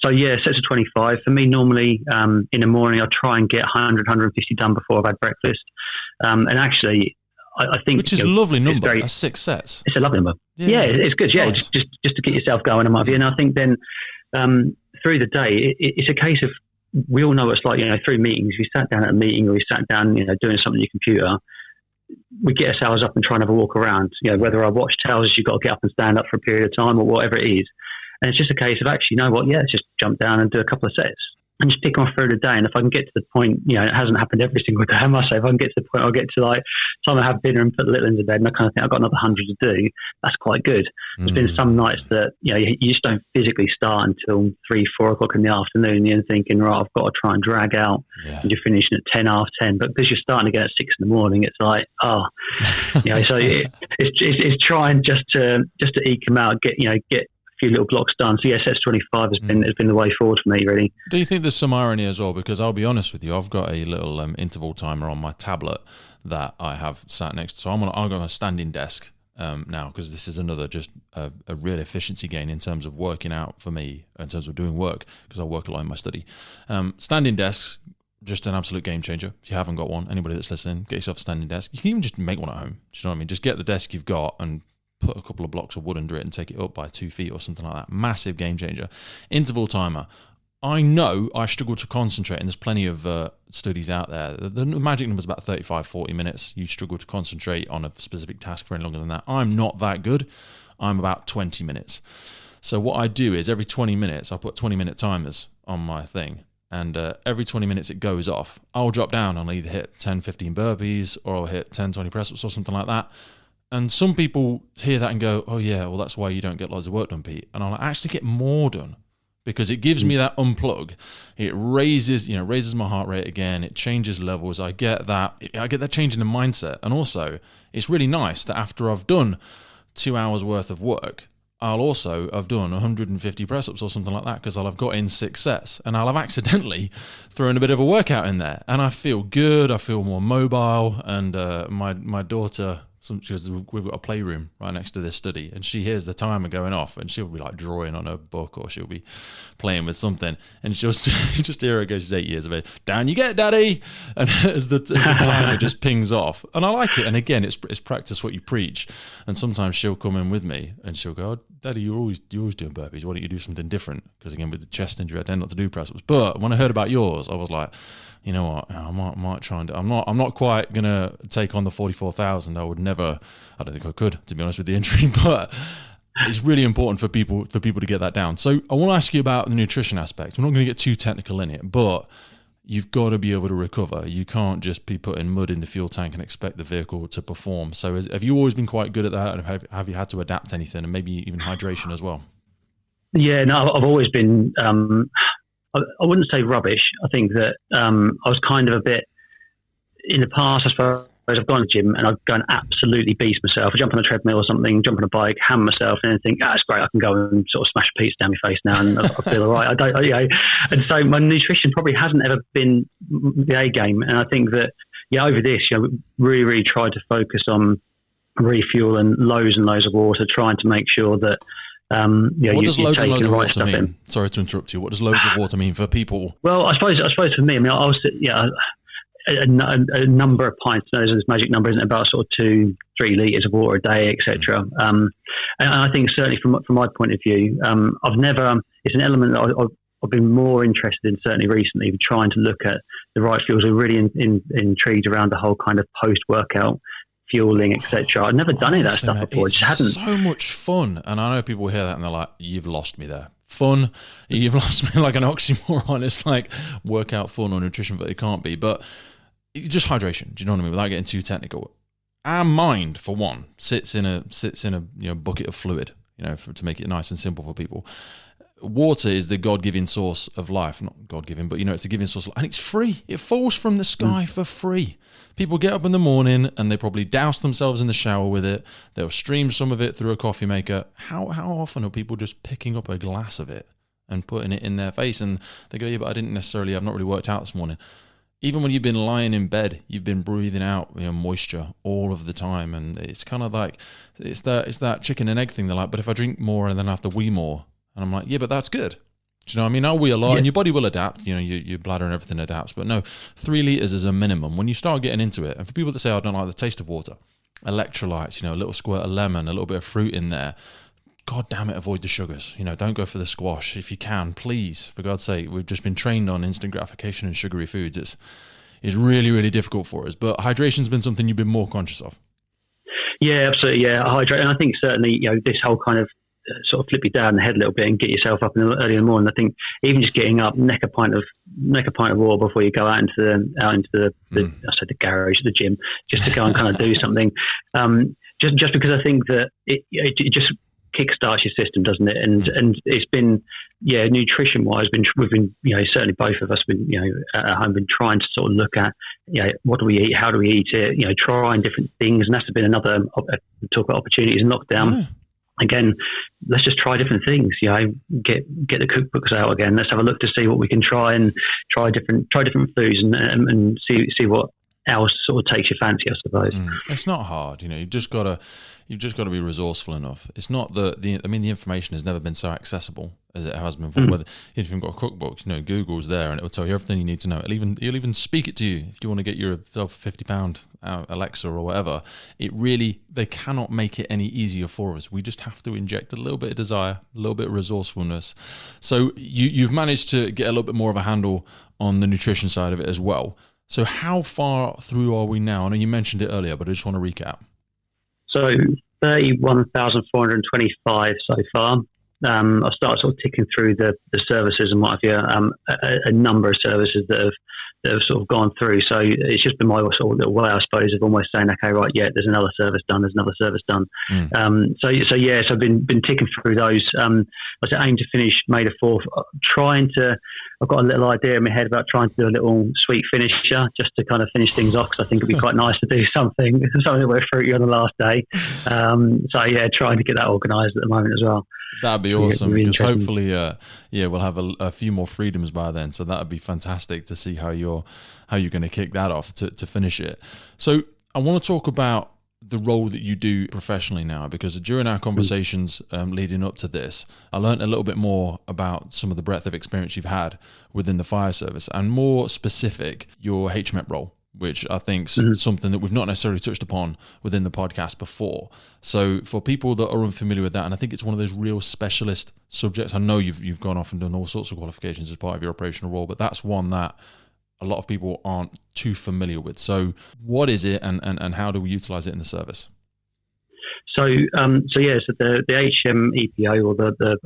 So yeah, sets of 25. For me, normally in the morning, I try and get 100, 150 done before I've had breakfast. And actually, I think... Which is a lovely number. That's 6 sets. It's a lovely number. Yeah, it's good. Yeah, nice. just to get yourself going, in my view. And I think then through the day, it's a case of, we all know what it's like, through meetings. We sat down at a meeting or we sat down, doing something on your computer. We get ourselves up and try and have a walk around. Whether our watch tells us you've got to get up and stand up for a period of time or whatever it is. And it's just a case of actually, let's just jump down and do a couple of sets and just pick on through the day. And if I can get to the point, it hasn't happened every single day, I must say. If I can get to the point, I'll get to time I have dinner and put the little into bed and I kind of think I've got another 100 to do. That's quite good. There's been some nights that, you just don't physically start until 3, 4 o'clock in the afternoon. You're thinking, right, I've got to try and drag out and you're finishing at 10, half 10. But because you're starting again at 6 in the morning, it's like, so it's trying just to eke them out, get few little blocks done. So yes, S25 has been the way forward for me, really. Do you think there's some irony as well? Because I'll be honest with you, I've got a little interval timer on my tablet that I have sat next to. So I'm on a standing desk now, because this is another just a real efficiency gain in terms of working out for me, in terms of doing work, because I work a lot in my study. Standing desks, just an absolute game changer. If you haven't got one, anybody that's listening, get yourself a standing desk. You can even just make one at home. Do you know what I mean? Just get the desk you've got and put a couple of blocks of wood under it and take it up by 2 feet or something like that. Massive game changer. Interval timer. I know I struggle to concentrate, and there's plenty of studies out there. The magic number is about 35, 40 minutes. You struggle to concentrate on a specific task for any longer than that. I'm not that good. I'm about 20 minutes. So what I do is every 20 minutes, I put 20-minute timers on my thing. And every 20 minutes it goes off. I'll drop down and I'll either hit 10, 15 burpees or I'll hit 10, 20 press-ups or something like that. And some people hear that and go, oh yeah, well that's why you don't get loads of work done, Pete. And I'll actually get more done because it gives me that unplug. It raises my heart rate again. It changes levels. I get that change in the mindset. And also it's really nice that after I've done 2 hours worth of work, I'll also have done 150 press-ups or something like that because I'll have got in 6 sets and I'll have accidentally thrown a bit of a workout in there. And I feel good. I feel more mobile. And my daughter... we've got a playroom right next to this study, and she hears the timer going off, and she'll be like drawing on her book, or she'll be playing with something, and she'll just hear her go. She's 8 years of age. Down you get, Daddy, and as the timer just pings off, and I like it. And again, it's practice what you preach. And sometimes she'll come in with me, and she'll go, "Oh, Daddy, you're always doing burpees. Why don't you do something different?" Because again, with the chest injury, I tend not to do press ups. But when I heard about yours, I was like, you know what? I might try and do. I'm not quite gonna take on the 44,000. I would never. I don't think I could, to be honest, with the injury. But it's really important for people to get that down. So I want to ask you about the nutrition aspect. We're not going to get too technical in it, but you've got to be able to recover. You can't just be putting mud in the fuel tank and expect the vehicle to perform. So have you always been quite good at that, and have you had to adapt anything, and maybe even hydration as well? Yeah, no, I've always been. I wouldn't say rubbish. I think that I was kind of a bit in the past. I suppose I've gone to the gym and I'd go and absolutely beast myself. I jump on a treadmill or something, jump on a bike, hammer myself, and then think, it's great. I can go and sort of smash a pizza down my face now, and I feel all right. And so my nutrition probably hasn't ever been the A game. And I think that over this, really, really tried to focus on refuel and loads of water, trying to make sure that. What does loads and loads of water mean? Sorry to interrupt you. What does loads of water mean for people? Well, I suppose for me, I was a number of pints. There's this magic number, isn't it? About sort of 2-3 litres of water a day, etc. And I think certainly from my point of view, I've never. It's an element that I've been more interested in certainly recently, trying to look at the right fuels. I'm really intrigued around the whole kind of post-workout fueling, etc. I'd never done any of that stuff before. It just hadn't. So much fun, and I know people hear that and they're like, "You've lost me there." Fun, you've lost me, like an oxymoron. It's like workout fun or nutrition, but it can't be. But just hydration. Do you know what I mean? Without getting too technical, our mind, for one, sits in a bucket of fluid. To make it nice and simple for people. water is the God-given source of life. Not God-given, but it's a given source, and it's free. It falls from the sky for free. People get up in the morning and they probably douse themselves in the shower with it. They'll stream some of it through a coffee maker. How often are people just picking up a glass of it and putting it in their face? And they go, yeah, but I've not really worked out this morning. Even when you've been lying in bed, you've been breathing out moisture all of the time. And it's kind of like, it's that chicken and egg thing. They're like, but if I drink more and then I have to wee more. And I'm like, yeah, but that's good. Do you know what I mean? I'll wee a lot and your body will adapt. Your bladder and everything adapts. But no, 3 litres is a minimum. When you start getting into it, and for people that say, I don't like the taste of water, electrolytes, a little squirt of lemon, a little bit of fruit in there. God damn it, avoid the sugars. Don't go for the squash. If you can, please, for God's sake. We've just been trained on instant gratification and sugary foods. It's really, really difficult for us. But hydration's been something you've been more conscious of. Yeah, absolutely. Yeah, hydrate. And I think certainly, this whole kind of sort of flip you down the head a little bit and get yourself up early in the morning. I think even just getting up, neck a pint of water before you go out into the garage, the gym, just to go and kind of do something. Just because I think that it just kickstarts your system, doesn't it? And it's been, nutrition wise, we've been certainly both of us been at home been trying to sort of look at what do we eat, how do we eat it, trying different things, and that's been another talk about opportunities in lockdown. Yeah. Again, let's just try different things. Get the cookbooks out again. Let's have a look to see what we can try and try different foods and see what else sort of takes your fancy, I suppose. It's not hard, You've just got to be resourceful enough. It's not the information has never been so accessible as it has been before. Whether if you've got a cookbook, Google's there and it will tell you everything you need to know. You'll even speak it to you if you want to get yourself a £50 Alexa or whatever. They cannot make it any easier for us. We just have to inject a little bit of desire, a little bit of resourcefulness. So you've managed to get a little bit more of a handle on the nutrition side of it as well. So how far through are we now? I know you mentioned it earlier, but I just want to recap. So 31,425 so far. I started sort of ticking through the services and what have you, a number of services that have sort of gone through. So it's just been my sort of little way, I suppose, of almost saying, okay, right, yeah, there's another service done. So I've been ticking through those. I aim to finish May the 4th, I've got a little idea in my head about trying to do a little sweet finisher just to kind of finish things off, because I think it'd be quite nice to do something that we're fruity on the last day. Trying to get that organised at the moment as well. That'd be awesome, because hopefully, we'll have a few more freedoms by then. So that'd be fantastic to see how you're going to kick that off to finish it. So I want to talk about the role that you do professionally now, because during our conversations leading up to this, I learned a little bit more about some of the breadth of experience you've had within the fire service, and more specific, your HAZMAT role, which I think is something that we've not necessarily touched upon within the podcast before. So for people that are unfamiliar with that, and I think it's one of those real specialist subjects, I know you've gone off and done all sorts of qualifications as part of your operational role, but that's one that a lot of people aren't too familiar with. So what is it, and how do we utilize it in the service? So the HMEPO, or the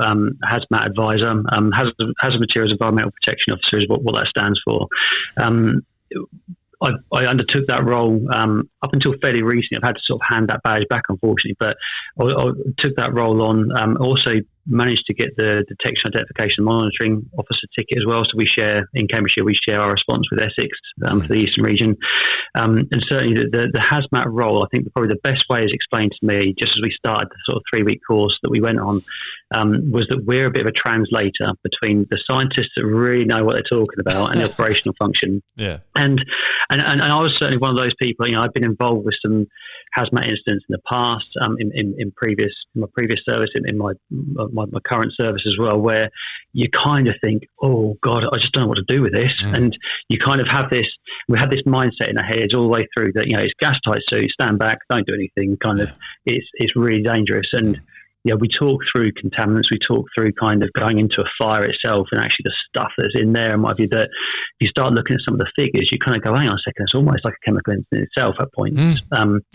HAZMAT advisor, Hazard Materials Environmental Protection Officer is what that stands for. I undertook that role up until fairly recently. I've had to sort of hand that badge back, unfortunately, but I took that role on. Also managed to get the Detection, Identification and Monitoring Officer ticket as well. So we share, in Cambridgeshire, we share our response with Essex for the Eastern region. And certainly the HAZMAT role, I think probably the best way is explained to me, just as we started the sort of 3-week course that we went on, was that we're a bit of a translator between the scientists that really know what they're talking about and the operational function. Yeah. And I was certainly one of those people. I've been involved with some HAZMAT incidents in the past, in my previous service, in my current service as well, where you kind of think, oh God, I just don't know what to do with this. And you kind of have this, we have this mindset in our heads all the way through that, it's gas tight suit, stand back, don't do anything, kind of, it's really dangerous. And we talk through contaminants, we talk through kind of going into a fire itself and actually the stuff that's in there. And might be that if you start looking at some of the figures, you kind of go, hang on a second, it's almost like a chemical incident itself at points.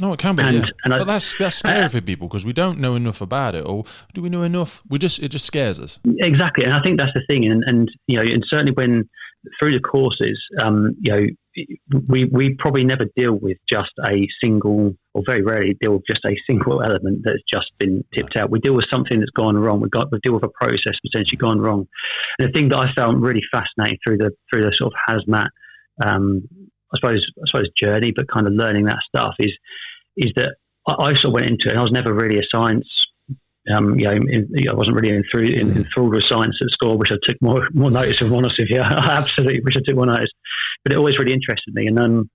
No, it can be, but that's scary for people, because we don't know enough about it, or do we know enough? It just scares us. Exactly, and I think that's the thing. And certainly when through the courses, we probably never deal with just a single, or very rarely deal with just a single element that's just been tipped out. We deal with something that's gone wrong. We deal with a process potentially gone wrong. And the thing that I found really fascinating through the sort of HAZMAT, I suppose journey, but kind of learning that stuff is that I sort of went into it, and I was never really a science. I wasn't really enthralled with science at school, which I took more notice of. Honest with you, I absolutely wish I took more notice, but it always really interested me. And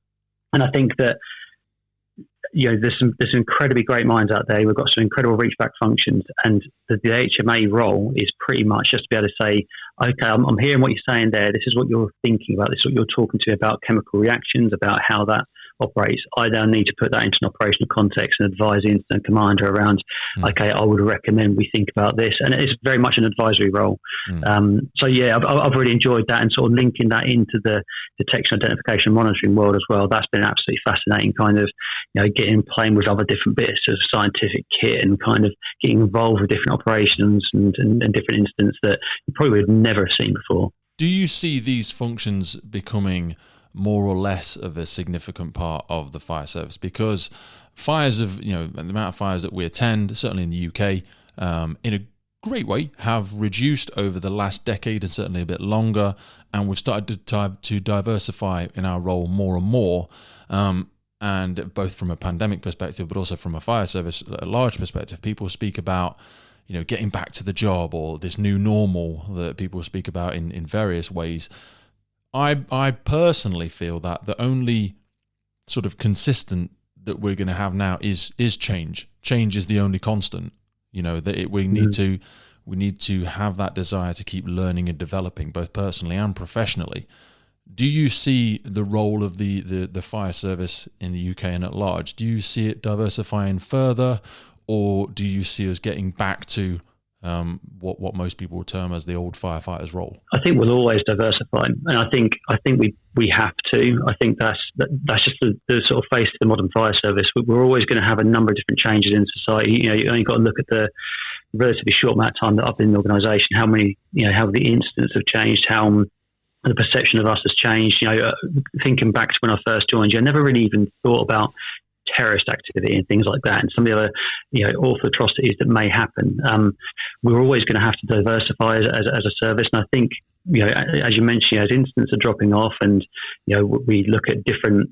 I think that there's some incredibly great minds out there. We've got some incredible reach back functions, and the HMA role is pretty much just to be able to say, okay, I'm hearing what you're saying there. This is what you're thinking about. This is what you're talking to about chemical reactions, about how that operates. I now need to put that into an operational context and advise the incident commander around, okay, I would recommend we think about this. And it's very much an advisory role. So yeah, I've really enjoyed that, and sort of linking that into the detection, identification, and monitoring world as well. That's been absolutely fascinating, kind of, playing with other different bits of scientific kit and kind of getting involved with different operations and different incidents that you probably would never have seen before. Do you see these functions becoming more or less of a significant part of the fire service? Because fires the amount of fires that we attend, certainly in the UK, in a great way, have reduced over the last decade and certainly a bit longer. And we've started to diversify in our role more and more. And both from a pandemic perspective, but also from a fire service at a large perspective, people speak about, getting back to the job, or this new normal that people speak about in various ways. I personally feel that the only sort of consistent that we're going to have now is change. Change is the only constant. We need to have that desire to keep learning and developing, both personally and professionally. Do you see the role of the fire service in the UK and at large? Do you see it diversifying further, or do you see us getting back to what most people would term as the old firefighter's role? I think we'll always diversify, and I think we have to. I think that's just the sort of face of the modern fire service. We're always going to have a number of different changes in society. You only got to look at the relatively short amount of time that I've been in the organisation. How the incidents have changed, how the perception of us has changed. Thinking back to when I first joined, I never really even thought about terrorist activity and things like that, and some of the other, awful atrocities that may happen. We're always going to have to diversify as a service, and I think, as you mentioned, as incidents are dropping off, and we look at different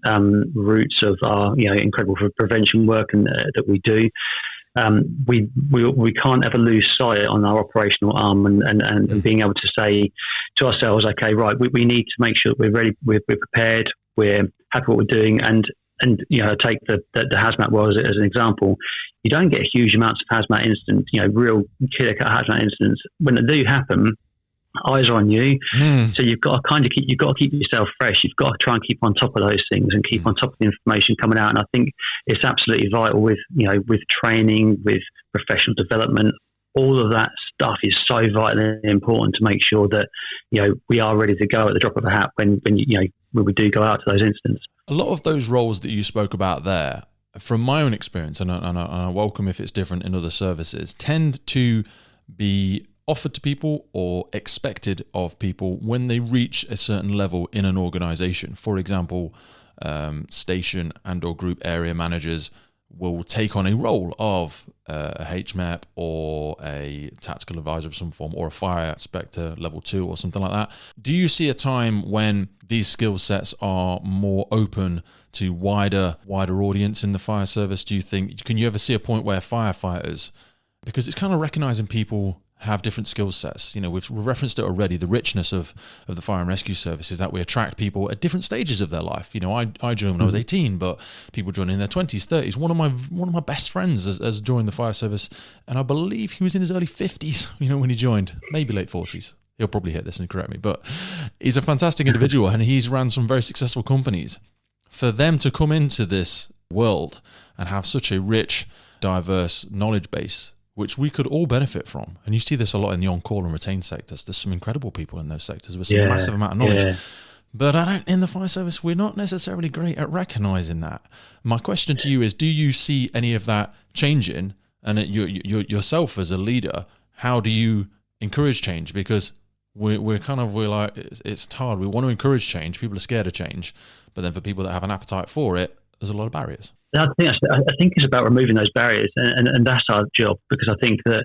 routes of our incredible prevention work and that we do. We can't ever lose sight on our operational arm and being able to say to ourselves, okay, right, we need to make sure that we're ready, we're prepared, we're happy with what we're doing, and take the HAZMAT world as an example. You don't get huge amounts of HAZMAT incidents, real killer HAZMAT incidents. When they do happen, eyes are on you. So you've got to keep yourself fresh. You've got to try and keep on top of those things and keep on top of the information coming out. And I think it's absolutely vital with training, with professional development. All of that stuff is so vitally important to make sure that we are ready to go at the drop of a hat when we do go out to those incidents. A lot of those roles that you spoke about there, from my own experience, and I welcome if it's different in other services, tend to be offered to people or expected of people when they reach a certain level in an organization. For example, station and or group area managers will take on a role of a HMAP or a tactical advisor of some form, or a fire inspector level 2 or something like that. Do you see a time when these skill sets are more open to wider audience in the fire service? Do you think, can you ever see a point where firefighters, because it's kind of recognizing people have different skill sets. We've referenced it already, the richness of the fire and rescue service is that we attract people at different stages of their life. I joined when I was 18, but people join in their 20s, 30s. One of my best friends has joined the fire service, and I believe he was in his early 50s, when he joined, maybe late 40s. He'll probably hit this and correct me, but he's a fantastic individual, and he's ran some very successful companies. For them to come into this world and have such a rich, diverse knowledge base, which we could all benefit from. And you see this a lot in the on-call and retained sectors. There's some incredible people in those sectors with some massive amount of knowledge. Yeah. But in the fire service, we're not necessarily great at recognising that. My question to you is, do you see any of that changing? And yourself as a leader, how do you encourage change? Because we're like, it's hard. We want to encourage change. People are scared of change, but then for people that have an appetite for it, there's a lot of barriers. I think it's about removing those barriers, and that's our job, because I think that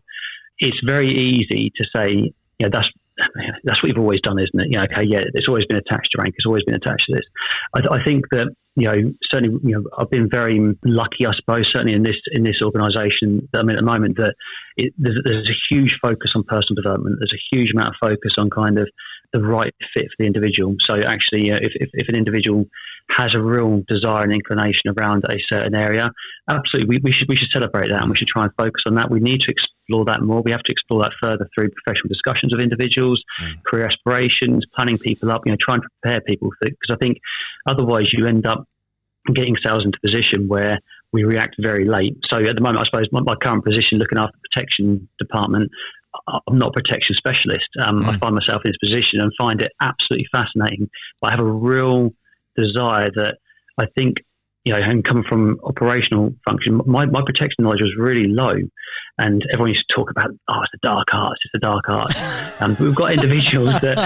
it's very easy to say, that's what you've always done, isn't it? Okay, yeah, it's always been attached to rank. It's always been attached to this. I think that certainly, I've been very lucky, I suppose, certainly in this organisation that I'm in at the moment, that there's a huge focus on personal development. There's a huge amount of focus on kind of the right fit for the individual. So actually, if an individual has a real desire and inclination around a certain area, absolutely, we should celebrate that, and we should try and focus on that. We need to explore that more. We have to explore that further through professional discussions of individuals, career aspirations, planning people up, trying to prepare people for it, because I think otherwise you end up getting sales into a position where we react very late. So at the moment, I suppose my current position, looking after the protection department, I'm not a protection specialist. I find myself in this position and find it absolutely fascinating. But I have a real desire that I think, and coming from operational function, my protection knowledge was really low, and everyone used to talk about, it's the dark arts, it's the dark arts. We've got individuals that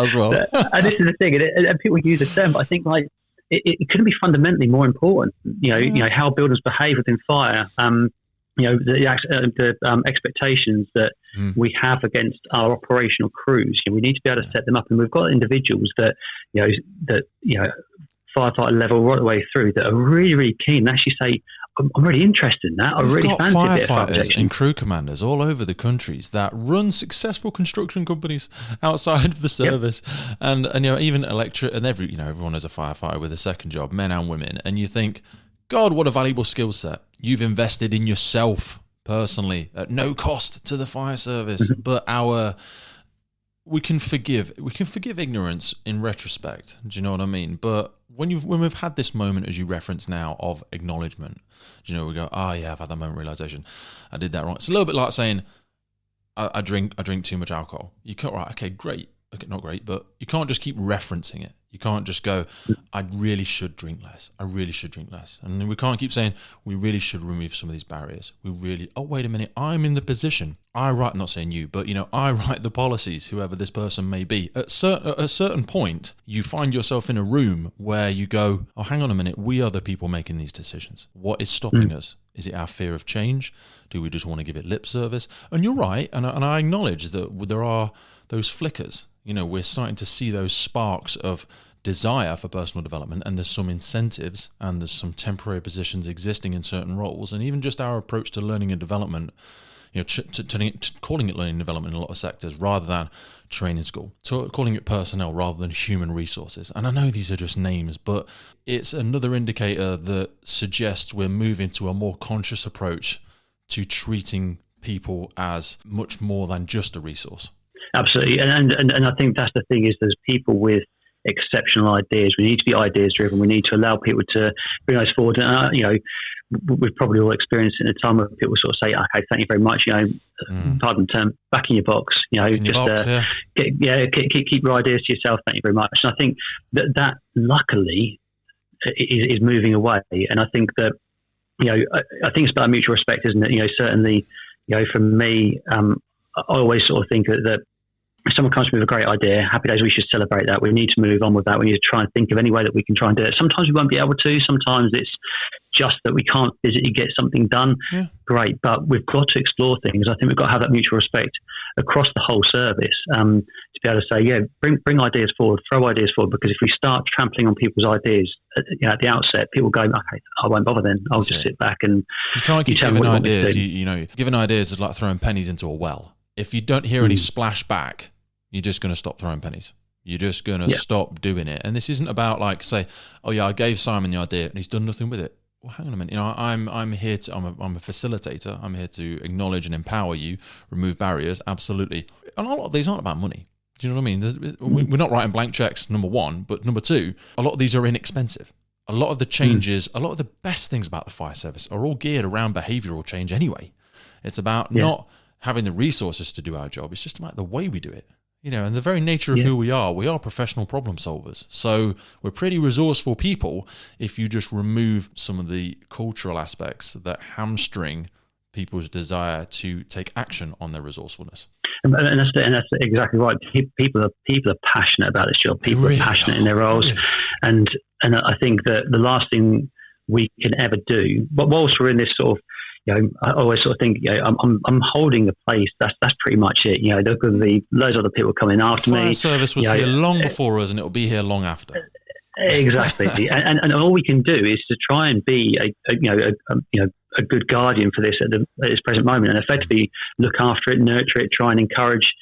as well. And this is the thing, and people use the term, but I think it couldn't be fundamentally more important. How buildings behave within fire. The expectations that we have against our operational crews. We need to be able to set them up, and we've got individuals that firefighter level right the way through that are really, really keen and actually say, I'm really interested in that. I really fancy a bit of fire protection. And crew commanders all over the countries that run successful construction companies outside of the service, and even electric, and everyone has a firefighter with a second job, men and women, and you think, God, what a valuable skill set. You've invested in yourself personally at no cost to the fire service. But we can forgive ignorance in retrospect. Do you know what I mean? But when we've had this moment, as you reference now, of acknowledgement, we go, I've had that moment of realization. I did that wrong. It's a little bit like saying, I drink too much alcohol. You can't, right? Okay, great. Okay, not great, but you can't just keep referencing it. You can't just go, I really should drink less. I really should drink less. And we can't keep saying, we really should remove some of these barriers. Wait a minute, I'm in the position. not saying you, but I write the policies, whoever this person may be. At a certain point, you find yourself in a room where you go, oh, hang on a minute, we are the people making these decisions. What is stopping us? Is it our fear of change? Do we just want to give it lip service? And you're right, and I acknowledge that there are those flickers. We're starting to see those sparks of desire for personal development, and there's some incentives and there's some temporary positions existing in certain roles, and even just our approach to learning and development, calling it learning and development in a lot of sectors rather than training school, calling it personnel rather than human resources. And I know these are just names, but it's another indicator that suggests we're moving to a more conscious approach to treating people as much more than just a resource. Absolutely, and I think that's the thing, is there's people with exceptional ideas. We need to be ideas driven. We need to allow people to bring those forward. And we've probably all experienced in a time where people sort of say, "Okay, thank you very much." Pardon the term, back in your box. Keep your ideas to yourself. Thank you very much. And I think that luckily is moving away. And I think that I think it's about mutual respect, isn't it? Certainly, for me, I always sort of think that if someone comes to me with a great idea, happy days, we should celebrate that. We need to move on with that. We need to try and think of any way that we can try and do it. Sometimes we won't be able to. Sometimes it's just that we can't physically get something done. Yeah. Great. But we've got to explore things. I think we've got to have that mutual respect across the whole service to be able to say, bring ideas forward, throw ideas forward, because if we start trampling on people's ideas at the outset, people go, okay, I won't bother then. I'll just sit back and you can't keep giving ideas. Giving ideas is like throwing pennies into a well. If you don't hear any splash back, you're just going to stop throwing pennies. You're just going to stop doing it. And this isn't about say, oh yeah, I gave Simon the idea and he's done nothing with it. Well, hang on a minute. I'm here to, I'm a facilitator. I'm here to acknowledge and empower you, remove barriers. Absolutely. And a lot of these aren't about money. Do you know what I mean? We're not writing blank checks, number one, but number two, a lot of these are inexpensive. A lot of the changes, a lot of the best things about the fire service are all geared around behavioural change anyway. It's about not having the resources to do our job. It's just about the way we do it. And the very nature of who we are professional problem solvers. So we're pretty resourceful people if you just remove some of the cultural aspects that hamstring people's desire to take action on their resourcefulness. that's exactly right. People are passionate about this job. People are passionate in their roles, and I think that the last thing we can ever do, but whilst we're in this sort of, I always sort of think, I'm holding the place. That's pretty much it. There could be loads of other people coming after me. Fire service was here long before us, and it'll be here long after. Exactly, and all we can do is to try and be a good guardian for this at this present moment, and effectively look after it, nurture it, try and encourage,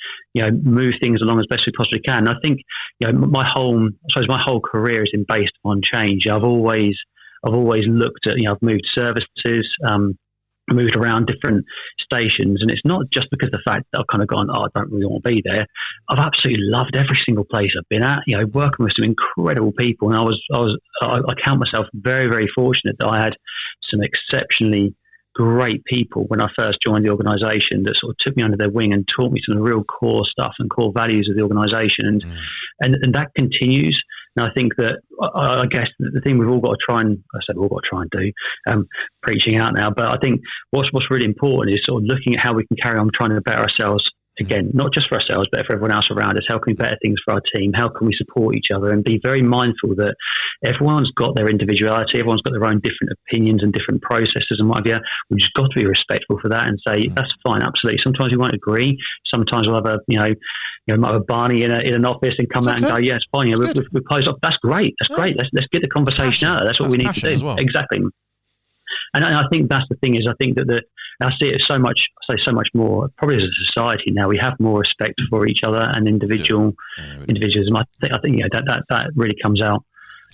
move things along as best we possibly can. I think, my whole career has been based on change. I've always looked at, I've moved services, moved around different stations, and it's not just because of the fact that I've kind of gone, I don't really want to be there. I've absolutely loved every single place I've been at, working with some incredible people, and I count myself very, very fortunate that I had some exceptionally great people when I first joined the organisation that sort of took me under their wing and taught me some of the real core stuff and core values of the organisation, and that continues. And I think that, I guess the thing we've all got to try and, do, preaching out now, but I think what's really important is sort of looking at how we can carry on trying to better ourselves, again, not just for ourselves, but for everyone else around us. How can we better things for our team? How can we support each other? And be very mindful that everyone's got their individuality, everyone's got their own different opinions and different processes and what have you. We've just got to be respectful for that and say, that's fine, absolutely. Sometimes we won't agree. Sometimes we'll have might have a Barney in an office and come out and go, yeah, it's fine. We've closed off. That's great. That's great. Let's get the conversation out. That's what we need to do. Well. Exactly. And I think that's the thing is, I think that I see it so much more, probably as a society now, we have more respect for each other and individuals. I think that really comes out.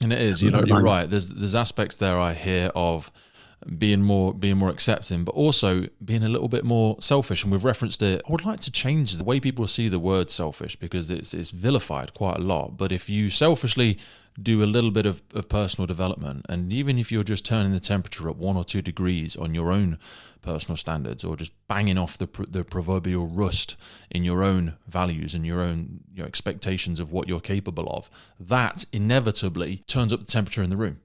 And it is, you're right. There's aspects there I hear of being more accepting, but also being a little bit more selfish. And we've referenced it. I would like to change the way people see the word selfish, because it's vilified quite a lot. But if you selfishly do a little bit of personal development, and even if you're just turning the temperature up 1 or 2 degrees on your own personal standards, or just banging off the proverbial rust in your own values and your own expectations of what you're capable of, that inevitably turns up the temperature in the room.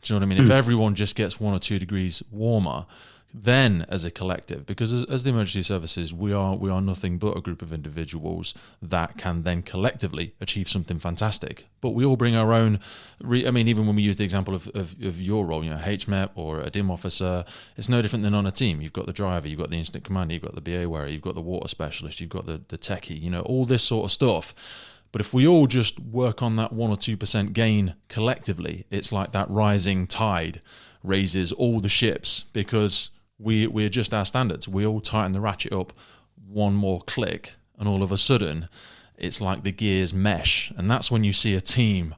Do you know what I mean? If everyone just gets 1 or 2 degrees warmer, then as a collective, because as the emergency services, we are nothing but a group of individuals that can then collectively achieve something fantastic. But we all bring our own, even when we use the example of your role, HAZMAT or a DIM officer, it's no different than on a team. You've got the driver, you've got the incident commander, you've got the BA wearer, you've got the water specialist, you've got the techie, all this sort of stuff. But if we all just work on that 1 or 2% gain collectively, it's like that rising tide raises all the ships, because we adjust our standards. We all tighten the ratchet up one more click, and all of a sudden it's like the gears mesh. And that's when you see a team,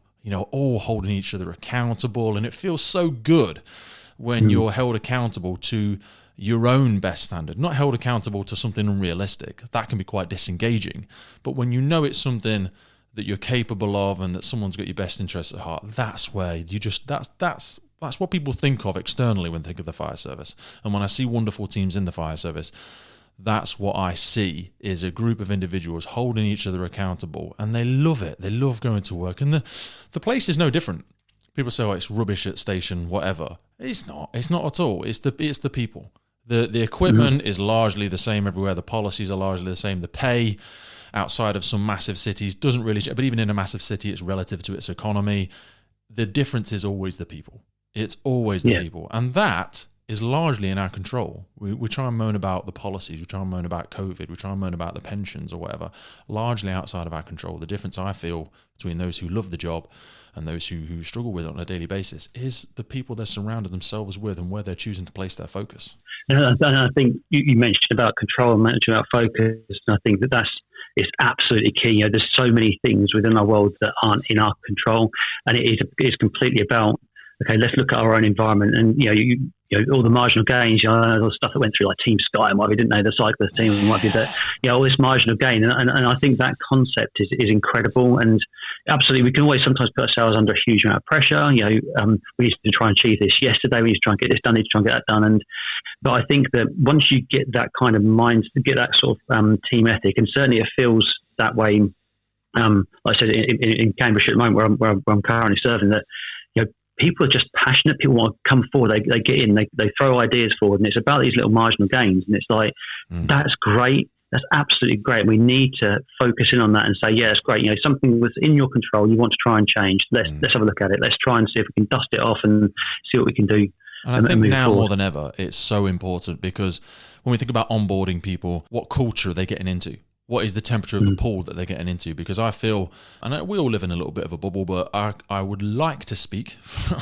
all holding each other accountable. And it feels so good when you're held accountable to your own best standard, not held accountable to something unrealistic. That can be quite disengaging. But when it's something that you're capable of and that someone's got your best interests at heart, that's where you just, that's what people think of externally when they think of the fire service. And when I see wonderful teams in the fire service, that's what I see, is a group of individuals holding each other accountable, and they love it. They love going to work. And the place is no different. People say, it's rubbish at station, whatever. It's not at all. It's the people. The equipment is largely the same everywhere. The policies are largely the same. The pay outside of some massive cities doesn't really, but even in a massive city, it's relative to its economy. The difference is always the people. It's always the people. And that is largely in our control. We try and moan about the policies, we try and moan about COVID, we try and moan about the pensions or whatever, largely outside of our control. The difference I feel between those who love the job and those who struggle with it on a daily basis is the people they're surrounded themselves with and where they're choosing to place their focus. And I think you mentioned about control and mentioned about focus, and I think it's absolutely key. There's so many things within our world that aren't in our control, and it is completely about, okay, let's look at our own environment, and all the marginal gains, all the stuff that went through like Team Sky, and we didn't know the cyclist team, might be that, all this marginal gain, and I think that concept is incredible, and absolutely, we can always sometimes put ourselves under a huge amount of pressure. We need to try and achieve this yesterday. We need to try and get this done. We need to try and get that done. But I think that once you get that kind of mind, get that sort of team ethic, and certainly it feels that way. Like I said, in Cambridgeshire at the moment, where I'm currently serving, that people are just passionate. People want to come forward. They get in. They throw ideas forward, and it's about these little marginal gains. And it's like that's great. That's absolutely great. We need to focus in on that and say, yeah, it's great. Something was in your control, you want to try and change. Let's have a look at it. Let's try and see if we can dust it off and see what we can do. And I think now more than ever, it's so important, because when we think about onboarding people, what culture are they getting into? What is the temperature of the pool that they're getting into? Because I feel, and we all live in a little bit of a bubble, but I would like to speak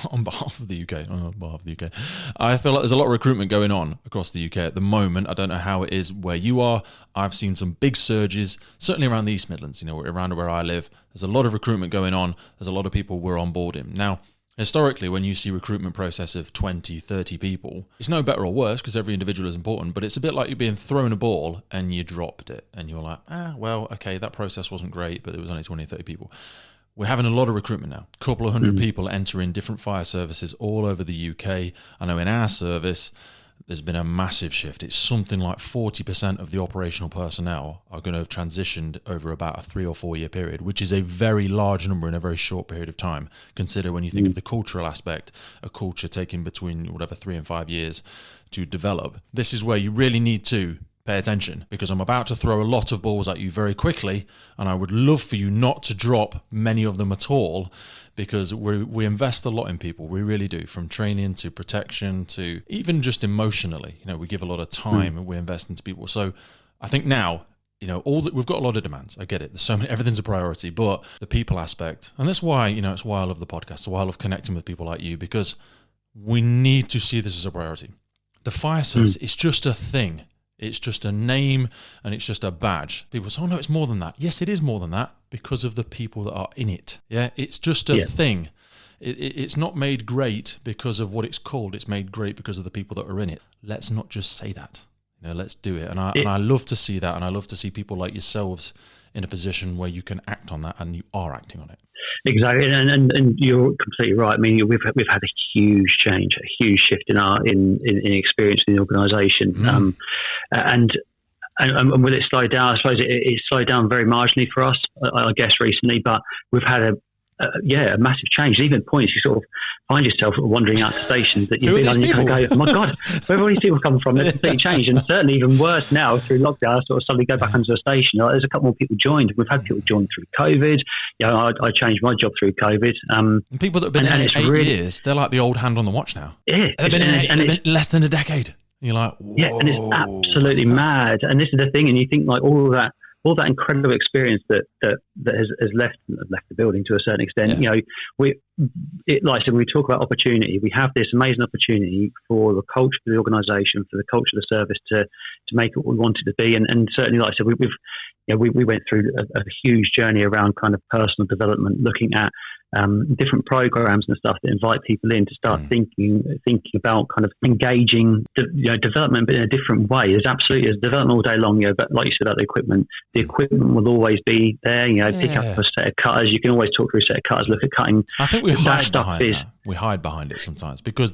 on behalf of the UK. I feel like there's a lot of recruitment going on across the UK at the moment. I don't know how it is where you are. I've seen some big surges, certainly around the East Midlands, around where I live. There's a lot of recruitment going on. There's a lot of people we're onboarding. Now, historically, when you see recruitment process of 20, 30 people, it's no better or worse because every individual is important, but it's a bit like you're being thrown a ball and you dropped it and you're like, well, okay, that process wasn't great, but there was only 20, 30 people. We're having a lot of recruitment now. A couple of hundred people entering different fire services all over the UK. I know in our service, there's been a massive shift. It's something like 40% of the operational personnel are going to have transitioned over about a 3 or 4 year period, which is a very large number in a very short period of time. Consider when you think of the cultural aspect, a culture taking between 3 and 5 years to develop. This is where you really need to pay attention, because I'm about to throw a lot of balls at you very quickly, and I would love for you not to drop many of them at all, because we invest a lot in people. We really do, from training to protection to even just emotionally. We give a lot of time and we invest into people. So I think now, we've got a lot of demands. I get it. There's so many, everything's a priority, but the people aspect, and that's why, it's why I love the podcast. It's why I love connecting with people like you, because we need to see this as a priority. The fire service, it's just a thing. It's just a name and it's just a badge. People say, oh no, it's more than that. Yes, it is more than that, because of the people that are in it. Yeah, it's just a thing. It's not made great because of what it's called. It's made great because of the people that are in it. Let's not just say that. Let's do it. And I love to see that, and I love to see people like yourselves in a position where you can act on that, and you are acting on it. Exactly, and you're completely right. I mean, we've had a huge change, a huge shift in experience in the organisation, and will it slow down? I suppose it slowed down very marginally for us, I guess, recently. But we've had a massive change. Even points you sort of find yourself wandering out to stations that you've been on, and you kind of go, oh my God, where have all these people come from? They've completely changed. And certainly even worse now through lockdown, I sort of suddenly go back onto a station. There's a couple more people joined. We've had people join through COVID. I changed my job through COVID. And people that have been in it 8 years, they're like the old hand on the watch now. Yeah. They've been in less than a decade. And you're like, whoa. Yeah, and it's absolutely mad. And this is the thing, and you think like all that incredible experience that has left the building to a certain extent. Like I said, when we talk about opportunity, we have this amazing opportunity for the culture of the organisation, for the culture of the service to make it what we want it to be. And certainly, like I said, we went through a huge journey around kind of personal development, looking at different programs and stuff that invite people in to start thinking about kind of engaging development, but in a different way. There's development all day long, but like you said about the equipment will always be there. Pick up a set of cutters. You can always talk through a set of cutters, look at cutting. I think we hide behind that. We hide behind it sometimes, because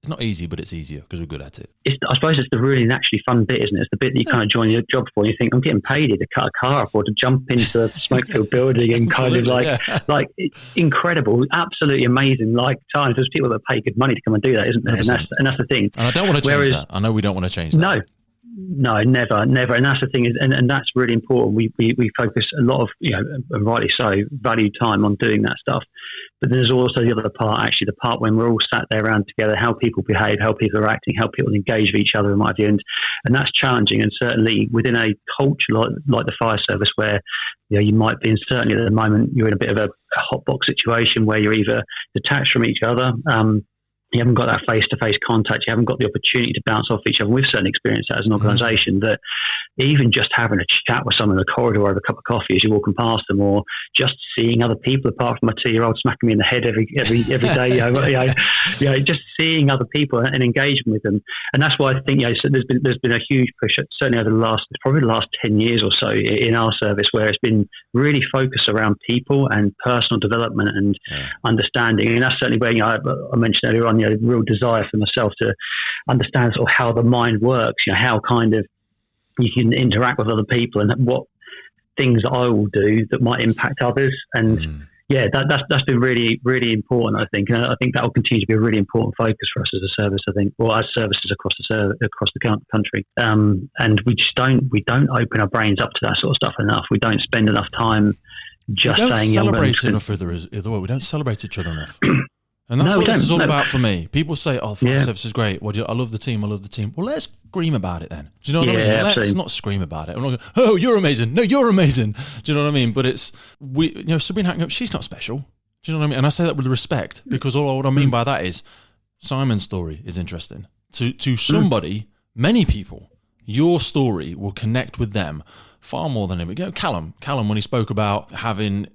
it's not easy, but it's easier because we're good at it. I suppose it's the really naturally fun bit, isn't it? It's the bit that you kind of join your job for. And you think, I'm getting paid to cut a car up or to jump into a smoke-filled building, and kind of like incredible, absolutely amazing times. There's people that pay good money to come and do that, isn't there? And that's the thing. And I don't want to change that. I know we don't want to change that. No, never. And that's the thing and that's really important. We focus a lot of, and rightly so, value time on doing that stuff. But there's also the other part, actually, the part when we're all sat there around together, how people behave, how people are acting, how people engage with each other, in my view. And that's challenging. And certainly within a culture like the fire service, where you might be, and certainly at the moment, you're in a bit of a hot box situation where you're either detached from each other, you haven't got that face-to-face contact, you haven't got the opportunity to bounce off each other. We've certainly experienced that as an organisation, that even just having a chat with someone in the corridor over a cup of coffee as you're walking past them, or just seeing other people, apart from my 2-year-old smacking me in the head every day, just seeing other people and engaging with them. And that's why I think so there's been a huge push, certainly over the last 10 years or so in our service, where it's been really focused around people and personal development and understanding. And that's certainly where I mentioned earlier on, real desire for myself to understand sort of how the mind works, how kind of you can interact with other people, and what things that I will do that might impact others. And Yeah, that's been really, really important, I think. And I think that will continue to be a really important focus for us as a service, I think, or as services across the country. And we don't open our brains up to that sort of stuff enough. We don't spend enough time just saying, we don't celebrate enough either way. We don't celebrate each other enough. And that's what this is all about for me. People say, oh, fire service is great. Well, I love the team. Well, let's scream about it then. Do you know what I mean? Absolutely. Let's not scream about it. I'm not going, oh, you're amazing. No, you're amazing. Do you know what I mean? But Sabrina Hackney, she's not special. Do you know what I mean? And I say that with respect, because what I mean by that is Simon's story is interesting. To somebody, many people, your story will connect with them far more than him. Callum, when he spoke about having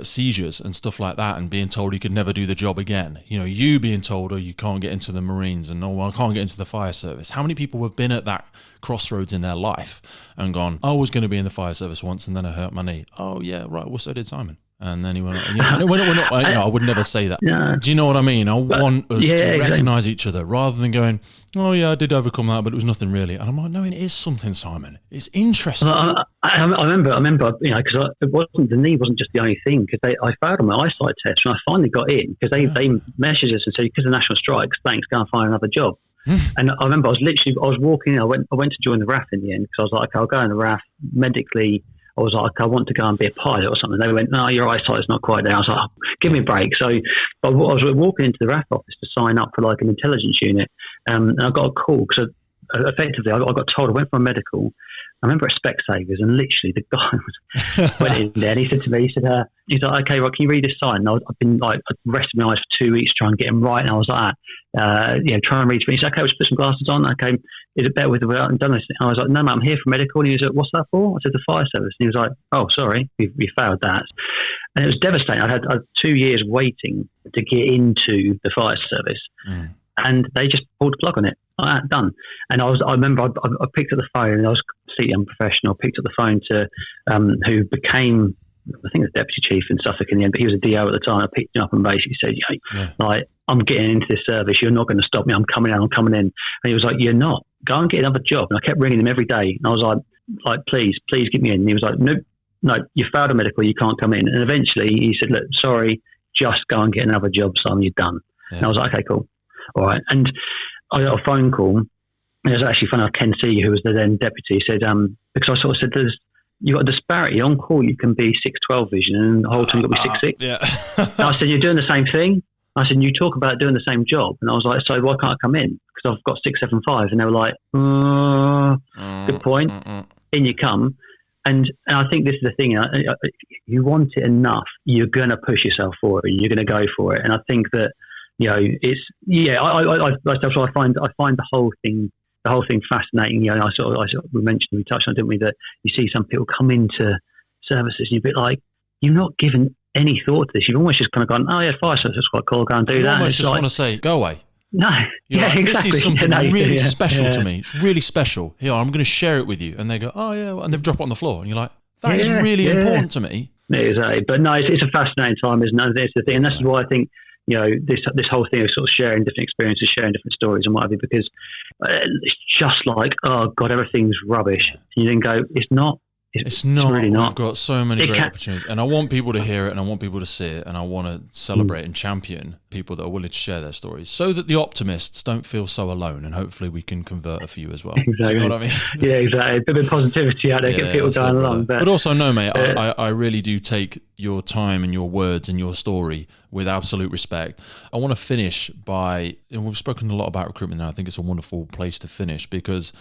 seizures and stuff like that and being told he could never do the job again. You being told, oh, you can't get into the Marines and I can't get into the fire service. How many people have been at that crossroads in their life and gone, I was going to be in the fire service once and then I hurt my knee. Oh, yeah, right. Well, so did Simon. And then he went, I would never say that. No. Do you know what I mean? I want us to recognise each other rather than going, oh yeah, I did overcome that, but it was nothing really. And I'm like, no, it is something, Simon. It's interesting. I remember, because the knee wasn't just the only thing, because I failed on my eyesight test when I finally got in, because they messaged us and said, because of national strikes, thanks, go and find another job. And I remember I was walking in, I went to join the RAF in the end, because I was like, okay, I'll go in the RAF medically. I was like, I want to go and be a pilot or something. They went, no, your eyesight's not quite there. I was like, oh, give me a break. So I was walking into the RAF office to sign up for like an intelligence unit. And I got a call because effectively I got told, I went for a medical. I remember at Specsavers, and literally the guy went in there and he said to me, he's like, okay, right, can you read this sign? And I've been like, resting my eyes for 2 weeks trying to get him right. And I was like, try and read for me. He said, okay, we'll put some glasses on. Okay, is it better without done this? And I was like, no, mate, I'm here for medical. And he was like, what's that for? I said, the fire service. And he was like, oh, sorry, we failed that. And it was devastating. I had 2 years waiting to get into the fire service. And they just pulled the plug on it. Done. And I remember I picked up the phone, and I was completely unprofessional. I picked up the phone to who became, I think, the deputy chief in Suffolk in the end, but he was a DO at the time. I picked him up and basically said, like, I'm getting into this service. You're not going to stop me. I'm coming in. And he was like, you're not. Go and get another job. And I kept ringing him every day. And I was like, please get me in. And he was like, no, you failed a medical. You can't come in. And eventually he said, look, sorry, just go and get another job, Simon. You're done. Yeah. And I was like, okay, cool. All right. And I got a phone call. It was actually funny. Ken C, who was the then deputy, said, because I sort of said, you've got a disparity. On call, you can be 612 vision, and the whole time you've got to be 6'6". Yeah. And I said, you're doing the same thing? I said, you talk about doing the same job. And I was like, so why can't I come in? Because I've got 6'7'5". And they were like, good point. In you come. And I think this is the thing. You want it enough, you're going to push yourself for it. You're going to go for it. And I think that, it's I find the whole thing fascinating. We touched on, didn't we, that you see some people come into services and you're a bit like, you've not given any thought to this. You've almost just kind of gone, oh yeah, fire service is quite cool, go and do that. You almost just want to say, go away. No, exactly. This is something really special to me. It's really special. Here, I'm going to share it with you. And they go, oh yeah, and they've dropped it on the floor. And you're like, that is really important to me. Exactly. But no, it's a fascinating time, isn't it? It's the thing. And that's why I think, this whole thing of sort of sharing different experiences, sharing different stories and what have you, because it's just like, oh God, everything's rubbish. And you then go, it's not. It's really not. We've got so many great opportunities, and I want people to hear it, and I want people to see it, and I want to celebrate and champion people that are willing to share their stories, so that the optimists don't feel so alone, and hopefully we can convert a few as well. Exactly. You know what I mean? Yeah, exactly. A bit of positivity out there, get people going along. But also, no, mate, I really do take your time and your words and your story with absolute respect. I want to finish by, and we've spoken a lot about recruitment now, I think it's a wonderful place to finish, because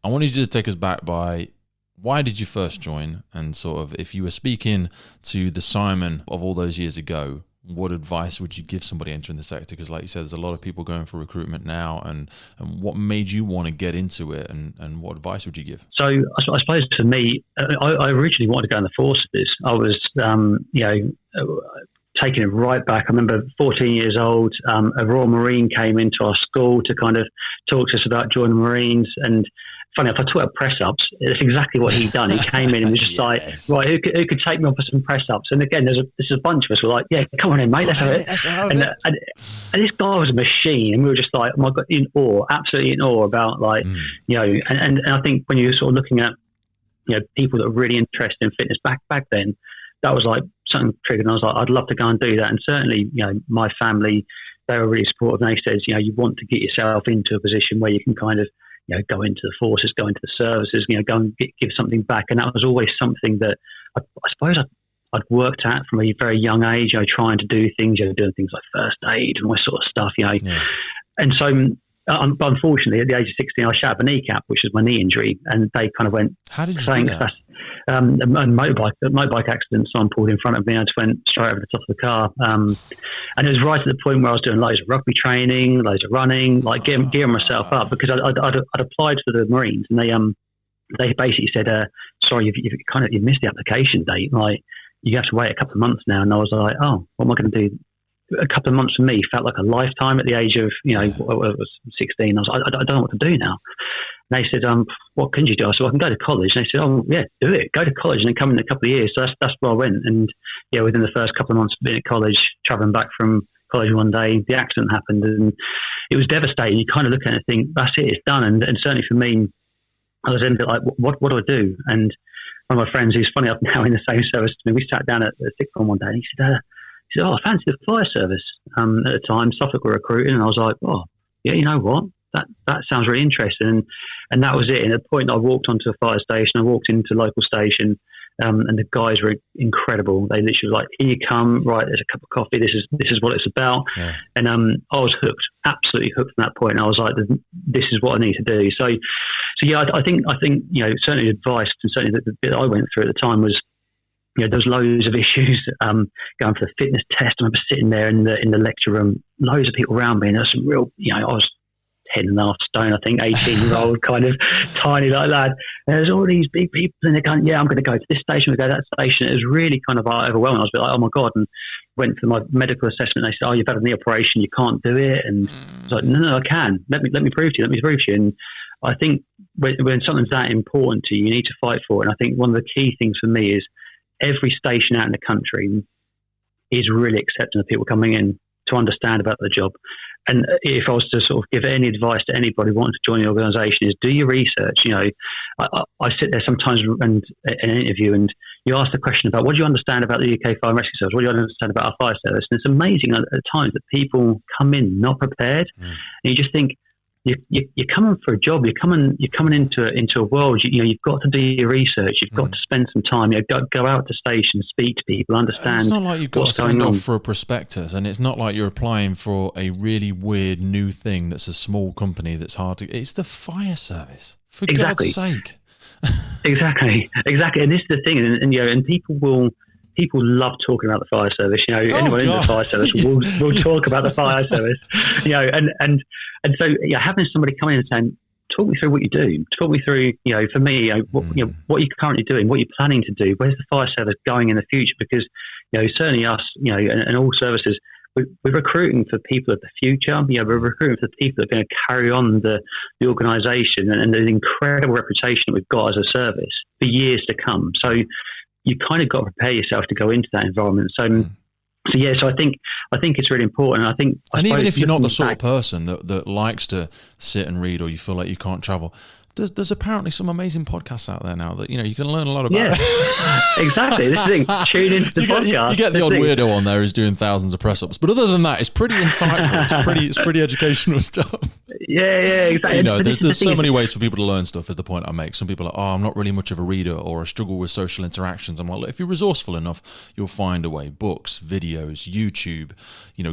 I wanted you to take us back by, why did you first join? And sort of, if you were speaking to the Simon of all those years ago, what advice would you give somebody entering the sector? Because like you said, there's a lot of people going for recruitment now, and what made you want to get into it, and what advice would you give? So I suppose for me, I originally wanted to go in the forces. I was, taking it right back. I remember 14 years old, a Royal Marine came into our school to kind of talk to us about joining the Marines. And funny enough, I taught at press-ups. It's exactly what he'd done. He came in and was just like, right, who could take me on for some press-ups? And again, there's a bunch of us who were like, yeah, come on in, mate, let's have it. And this guy was a machine, and we were just like, oh my God, in awe, absolutely in awe about and I think when you're sort of looking at, people that are really interested in fitness back then, that was like something triggered, and I was like, I'd love to go and do that. And certainly, my family, they were really supportive. And they said, you want to get yourself into a position where you can kind of, go into the forces, go into the services, go and give something back. And that was always something that I suppose I'd worked at from a very young age, trying to do things, doing things like first aid and all this sort of stuff, Yeah. And so, unfortunately, at the age of 16, I shattered my kneecap, which was my knee injury, and they kind of went, how did you do that? A motorbike accident. Someone pulled in front of me. I just went straight over the top of the car, and it was right at the point where I was doing loads of rugby training, loads of running, like gearing myself up, because I'd applied for the Marines, and they basically said, "Sorry, you've missed the application date. Like, you have to wait a couple of months now." And I was like, "Oh, what am I going to do?" A couple of months for me felt like a lifetime at the age of, I was 16. I was like, I don't know what to do now. And they said, what can you do? I said, I can go to college. And they said, oh, yeah, do it. Go to college and then come in a couple of years. So that's where I went. And within the first couple of months of being at college, traveling back from college one day, the accident happened and it was devastating. You kind of look at it and think, that's it, it's done. And certainly for me, I was then a bit like, what do I do? And one of my friends, who's funny enough now in the same service to me, we sat down at the sixth form one day and he said, I fancy the fire service. At the time, Suffolk were recruiting, and I was like, oh, yeah, you know what? That sounds really interesting. And that was it. And at the point I walked onto a fire station, I walked into a local station, and the guys were incredible. They literally were like, here you come, right, there's a cup of coffee, this is what it's about. Yeah. And I was hooked, absolutely hooked from that point. And I was like, this is what I need to do. So yeah, I think certainly advice, and certainly the bit I went through at the time was, there's loads of issues, going for the fitness test. I remember sitting there in the lecture room, loads of people around me, and there's some real, I was 10.5 stone, I think, 18-year-old kind of tiny little lad. And there's all these big people, and they're going, yeah, I'm going to go to this station, I'm going to go to that station. It was really kind of overwhelming. I was a bit like, oh my God. And went for my medical assessment. They said, oh, you've had a knee operation, you can't do it. And I was like, no, I can. Let me prove to you. And I think when something's that important to you, you need to fight for it. And I think one of the key things for me is, every station out in the country is really accepting of people coming in to understand about the job. And if I was to sort of give any advice to anybody wanting to join the organisation, is do your research. I sit there sometimes in an interview and you ask the question about, what do you understand about the UK Fire and Rescue Service? What do you understand about our fire service? And it's amazing at times that people come in not prepared. And you just think, you're coming for a job. You're coming into a world. You've got to do your research. You've got to spend some time. Go out to stations, speak to people, understand. It's not like you've got to send off for a prospectus, and it's not like you're applying for a really weird new thing that's a small company that's hard to. It's the fire service, for God's sake. Exactly. And this is the thing, and people love talking about the fire service. Anyone in the fire service will talk about the fire service. And so having somebody come in and saying, talk me through what you do. Talk me through, for me, what you're currently doing, what you're planning to do. Where's the fire service going in the future? Because certainly us, and all services, we're recruiting for people of the future. We're recruiting for people that are going to carry on the organisation and the incredible reputation that we've got as a service for years to come. So you kind of got to prepare yourself to go into that environment. So I think it's really important. And even if you're not the sort of person that likes to sit and read, or you feel like you can't travel, there's apparently some amazing podcasts out there now that you can learn a lot about. Yeah, exactly. This thing, tune into the podcast. You get the odd weirdo on there who's doing thousands of press ups, but other than that, it's pretty insightful. It's pretty educational stuff. Yeah, exactly. There's so many ways for people to learn stuff. Is the point I make. Some people are, I'm not really much of a reader, or I struggle with social interactions. I'm like, look, if you're resourceful enough, you'll find a way. Books, videos, YouTube.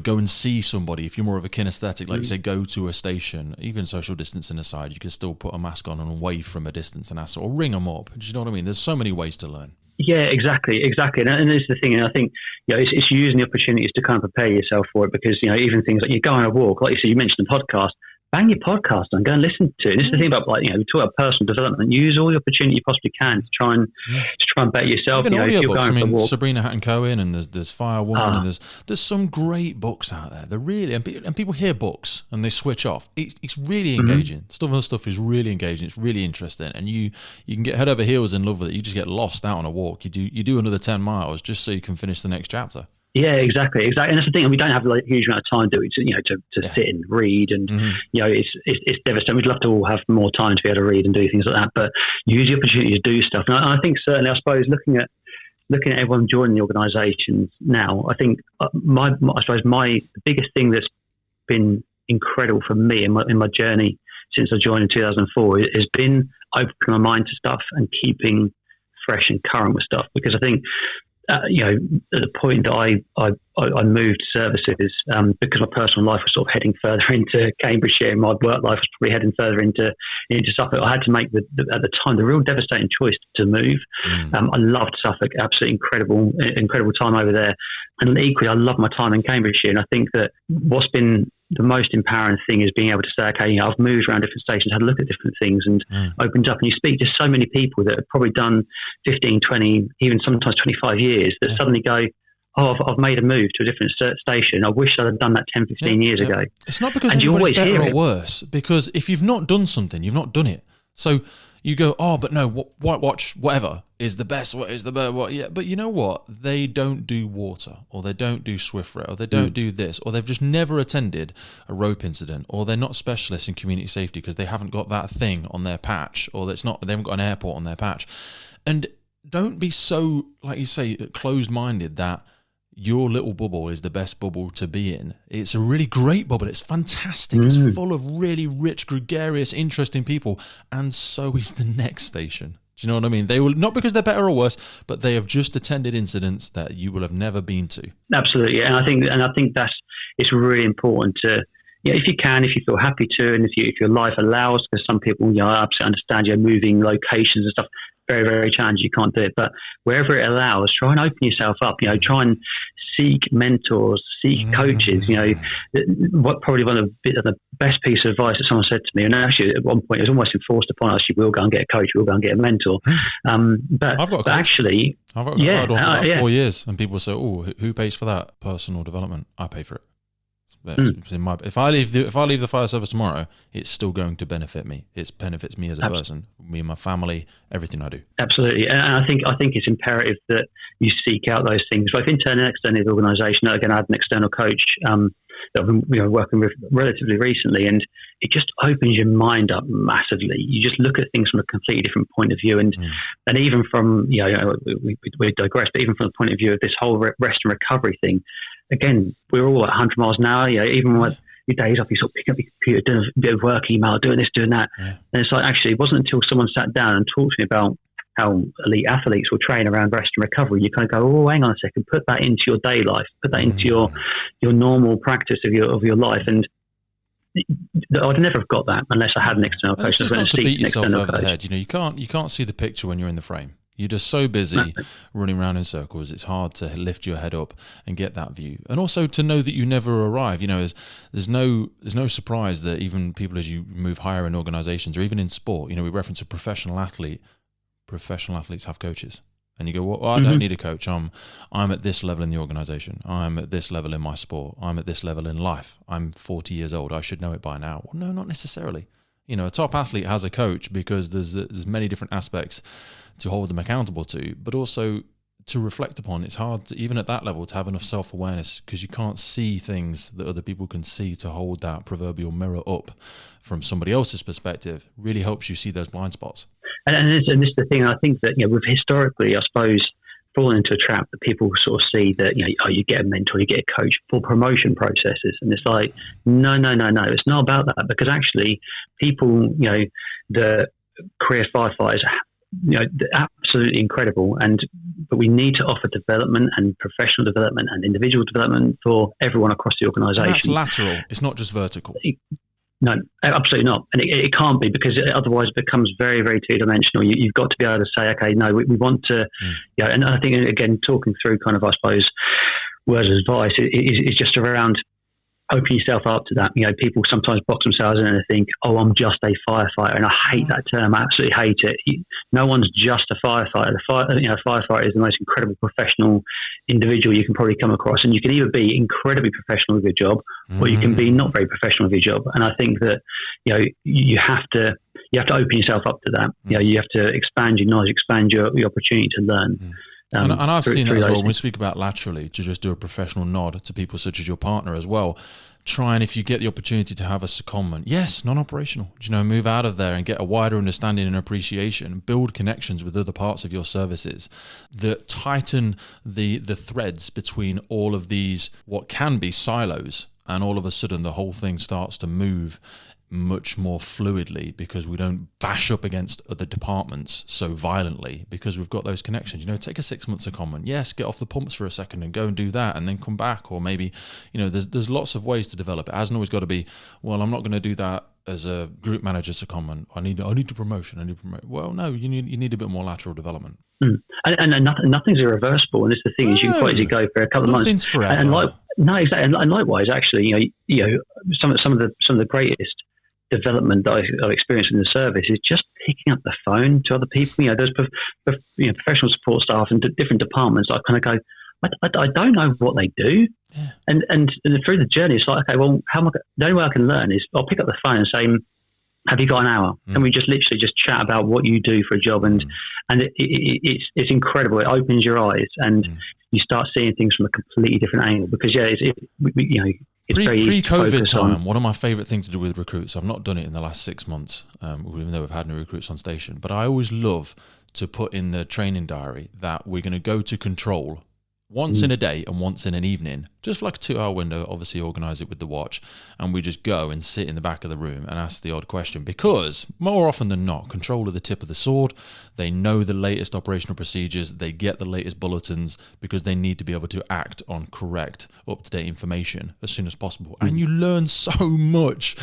Go and see somebody. If you're more of a kinesthetic, like you say, go to a station. Even social distancing aside, you can still put a mask on and wave from a distance and ask, or ring them up. Do you know what I mean? There's so many ways to learn. Yeah, exactly. And this is the thing. And I think it's using the opportunities to kind of prepare yourself for it, because even things like you go on a walk, like you said, you mentioned the podcast. Bang your podcast on, go and listen to it. And this is the thing about, we talk about personal development. Use all the opportunity you possibly can to try and better yourself. Even if you're going for a walk. Sabrina Hatton-Cohen, and there's Firewoman, and there's some great books out there. They're really, and people hear books and they switch off. It's really engaging. Some of the stuff is really engaging. It's really interesting, and you can get head over heels in love with it. You just get lost out on a walk. You do another 10 miles just so you can finish the next chapter. Yeah, exactly. And that's the thing. And we don't have a huge amount of time, do we? To sit and read, and it's devastating. We'd love to all have more time to be able to read and do things like that. But use the opportunity to do stuff. And I think certainly, I suppose, looking at looking at everyone joining the organisations now, I think I suppose the biggest thing that's been incredible for me in my journey since I joined in 2004 has been opening my mind to stuff and keeping fresh and current with stuff. Because I think, at the point that I moved services, because my personal life was sort of heading further into Cambridgeshire, and my work life was probably heading further into Suffolk, I had to make at the time the real devastating choice to move. I loved Suffolk, absolutely incredible time over there, and equally I love my time in Cambridgeshire. And I think that what's been the most empowering thing is being able to say, okay, I've moved around different stations, had a look at different things, and opens up. And you speak to so many people that have probably done 15, 20, even sometimes 25 years that suddenly go, oh, I've made a move to a different station. I wish I'd have done that 10, 15 years ago. It's not because anybody's better or worse, because if you've not done something, you've not done it. So you go, oh, but no, watch whatever is the best. What is the best? What? Yeah, but you know what? They don't do water, or they don't do swift rail, or they don't do this, or they've just never attended a rope incident, or they're not specialists in community safety because they haven't got that thing on their patch, or they haven't got an airport on their patch. And don't be so, like you say, closed-minded that your little bubble is the best bubble to be in. It's a really great bubble. It's fantastic. It's full of really rich, gregarious, interesting people. And so is the next station. Do you know what I mean? They will, not because they're better or worse, but they have just attended incidents that you will have never been to. Absolutely. And I think it's really important to, if you can, if you feel happy to, and if your life allows, because some people, I absolutely understand, moving locations and stuff, very, very challenging. You can't do it, but wherever it allows, try and open yourself up. Try and seek mentors, seek coaches. What probably one of the best piece of advice that someone said to me, and actually at one point it was almost enforced upon us: you will go and get a coach, you will go and get a mentor. But I've got a coach. Actually, I've got one for about 4 years, and people say, "Oh, who pays for that personal development?" I pay for it. If I leave the fire service tomorrow, it's still going to benefit me. It benefits me as a person, me and my family, everything I do. Absolutely, and I think it's imperative that you seek out those things, both internally and externally of the organisation. Again, I had an external coach that I've been working with relatively recently, and it just opens your mind up massively. You just look at things from a completely different point of view, and even from we digress, but even from the point of view of this whole rest and recovery thing. Again, we're all at 100 miles an hour. Even when your days off, you sort of pick up your computer, doing a bit of work email, doing this, doing that. And it's like, actually, it wasn't until someone sat down and talked to me about how elite athletes will train around rest and recovery. You kind of go, oh, hang on a second, put that into your day life, put that into your normal practice of your life. And I'd never have got that unless I had an external coach. It's just not to beat yourself over the head. You can't see the picture when you're in the frame. You're just so busy running around in circles. It's hard to lift your head up and get that view, and also to know that you never arrive. There's no surprise that even people, as you move higher in organisations or even in sport, we reference a professional athlete. Professional athletes have coaches, and you go, well, I don't need a coach. I'm at this level in the organisation. I'm at this level in my sport. I'm at this level in life. I'm 40 years old. I should know it by now. Well, no, not necessarily. A top athlete has a coach because there's many different aspects to hold them accountable to, but also to reflect upon. It's hard to, even at that level, to have enough self-awareness because you can't see things that other people can see. To hold that proverbial mirror up from somebody else's perspective really helps you see those blind spots. And this is the thing. I think that we've historically, I suppose, fallen into a trap that people sort of see that you get a mentor, you get a coach for promotion processes, and it's like no, it's not about that, because actually people, the career firefighters, they're absolutely incredible, but we need to offer development and professional development and individual development for everyone across the organisation. That's lateral. It's not just vertical. No, absolutely not. And it can't be, because otherwise it becomes very, very two-dimensional. You've got to be able to say, okay, no, we want to, and I think, again, talking through kind of, I suppose, words of advice is just around open yourself up to that. People sometimes box themselves in and think, oh, I'm just a firefighter. And I hate that term. I absolutely hate it. No one's just a firefighter. A firefighter is the most incredible professional individual you can probably come across. And you can either be incredibly professional with your job, or you can be not very professional with your job. And I think that, you have to open yourself up to that. You have to expand your knowledge, expand your opportunity to learn. And I've seen that as well when we speak about laterally, to just do a professional nod to people such as your partner as well, try and, if you get the opportunity to have a secondment, yes, non-operational, move out of there and get a wider understanding and appreciation, build connections with other parts of your services that tighten the threads between all of these, what can be silos, and all of a sudden the whole thing starts to move much more fluidly because we don't bash up against other departments so violently because we've got those connections. Take a 6 months secondment. Yes, get off the pumps for a second and go and do that and then come back. Or maybe, there's lots of ways to develop. It hasn't always got to be, well, I'm not going to do that as a group manager secondment. I need to promotion. Well, no, you need a bit more lateral development. And nothing's irreversible. And it's the thing is, you can quite easily go for a couple of months. Nothing's forever. No, exactly. And likewise, actually, some of the greatest development that I've experienced in the service is just picking up the phone to other people. There's professional support staff in different departments. I kind of go, I don't know what they do, and through the journey, it's like, okay, well, the only way I can learn is I'll pick up the phone and say, have you got an hour? Can we just literally just chat about what you do for a job? And it's incredible. It opens your eyes and you start seeing things from a completely different angle. Because it's very pre-COVID time, one of my favourite things to do with recruits, I've not done it in the last 6 months, even though we've had no recruits on station, but I always love to put in the training diary that we're going to go to control once in a day and once in an evening, just for like a 2-hour window, obviously organise it with the watch, and we just go and sit in the back of the room and ask the odd question, because more often than not, control are the tip of the sword. They know the latest operational procedures, they get the latest bulletins because they need to be able to act on correct, up-to-date information as soon as possible. And you learn so much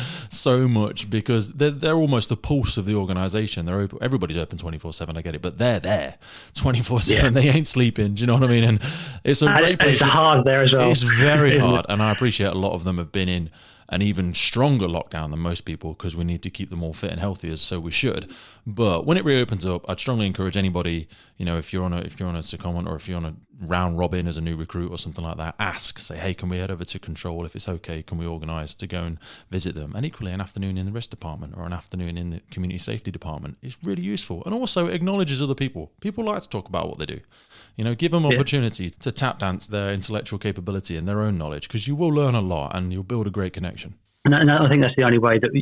because they're almost the pulse of the organisation. They're open, everybody's open 24/7, I get it, but they're there 24/7. Yeah. They ain't sleeping, do you know what I mean? And it's a great place. It's hard there as well. It's very hard, and I appreciate a lot of them have been in an even stronger lockdown than most people because we need to keep them all fit and healthy, as so we should. But when it reopens up, I'd strongly encourage anybody, if you're on a secondment or if you're on a round robin as a new recruit or something like that, say, hey, can we head over to control? If it's okay, can we organise to go and visit them? And equally, an afternoon in the risk department or an afternoon in the community safety department is really useful, and also acknowledges other people. People like to talk about what they do. Give them opportunity to tap dance their intellectual capability and their own knowledge, because you will learn a lot and you'll build a great connection. And I think that's the only way that,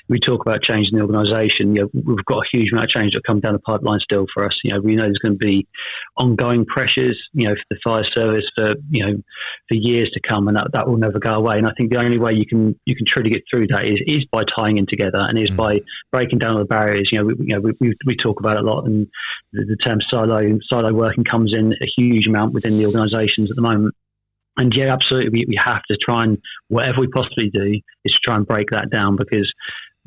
we talk about changing the organisation. We've got a huge amount of change that comes down the pipeline still for us. We know there's going to be ongoing pressures, for the fire service for years to come, and that will never go away. And I think the only way you can truly get through that is by tying in together, and is by breaking down all the barriers. We talk about it a lot, and the term silo working comes in a huge amount within the organisations at the moment. And yeah, absolutely, we have to try and, whatever we possibly do, is to try and break that down, because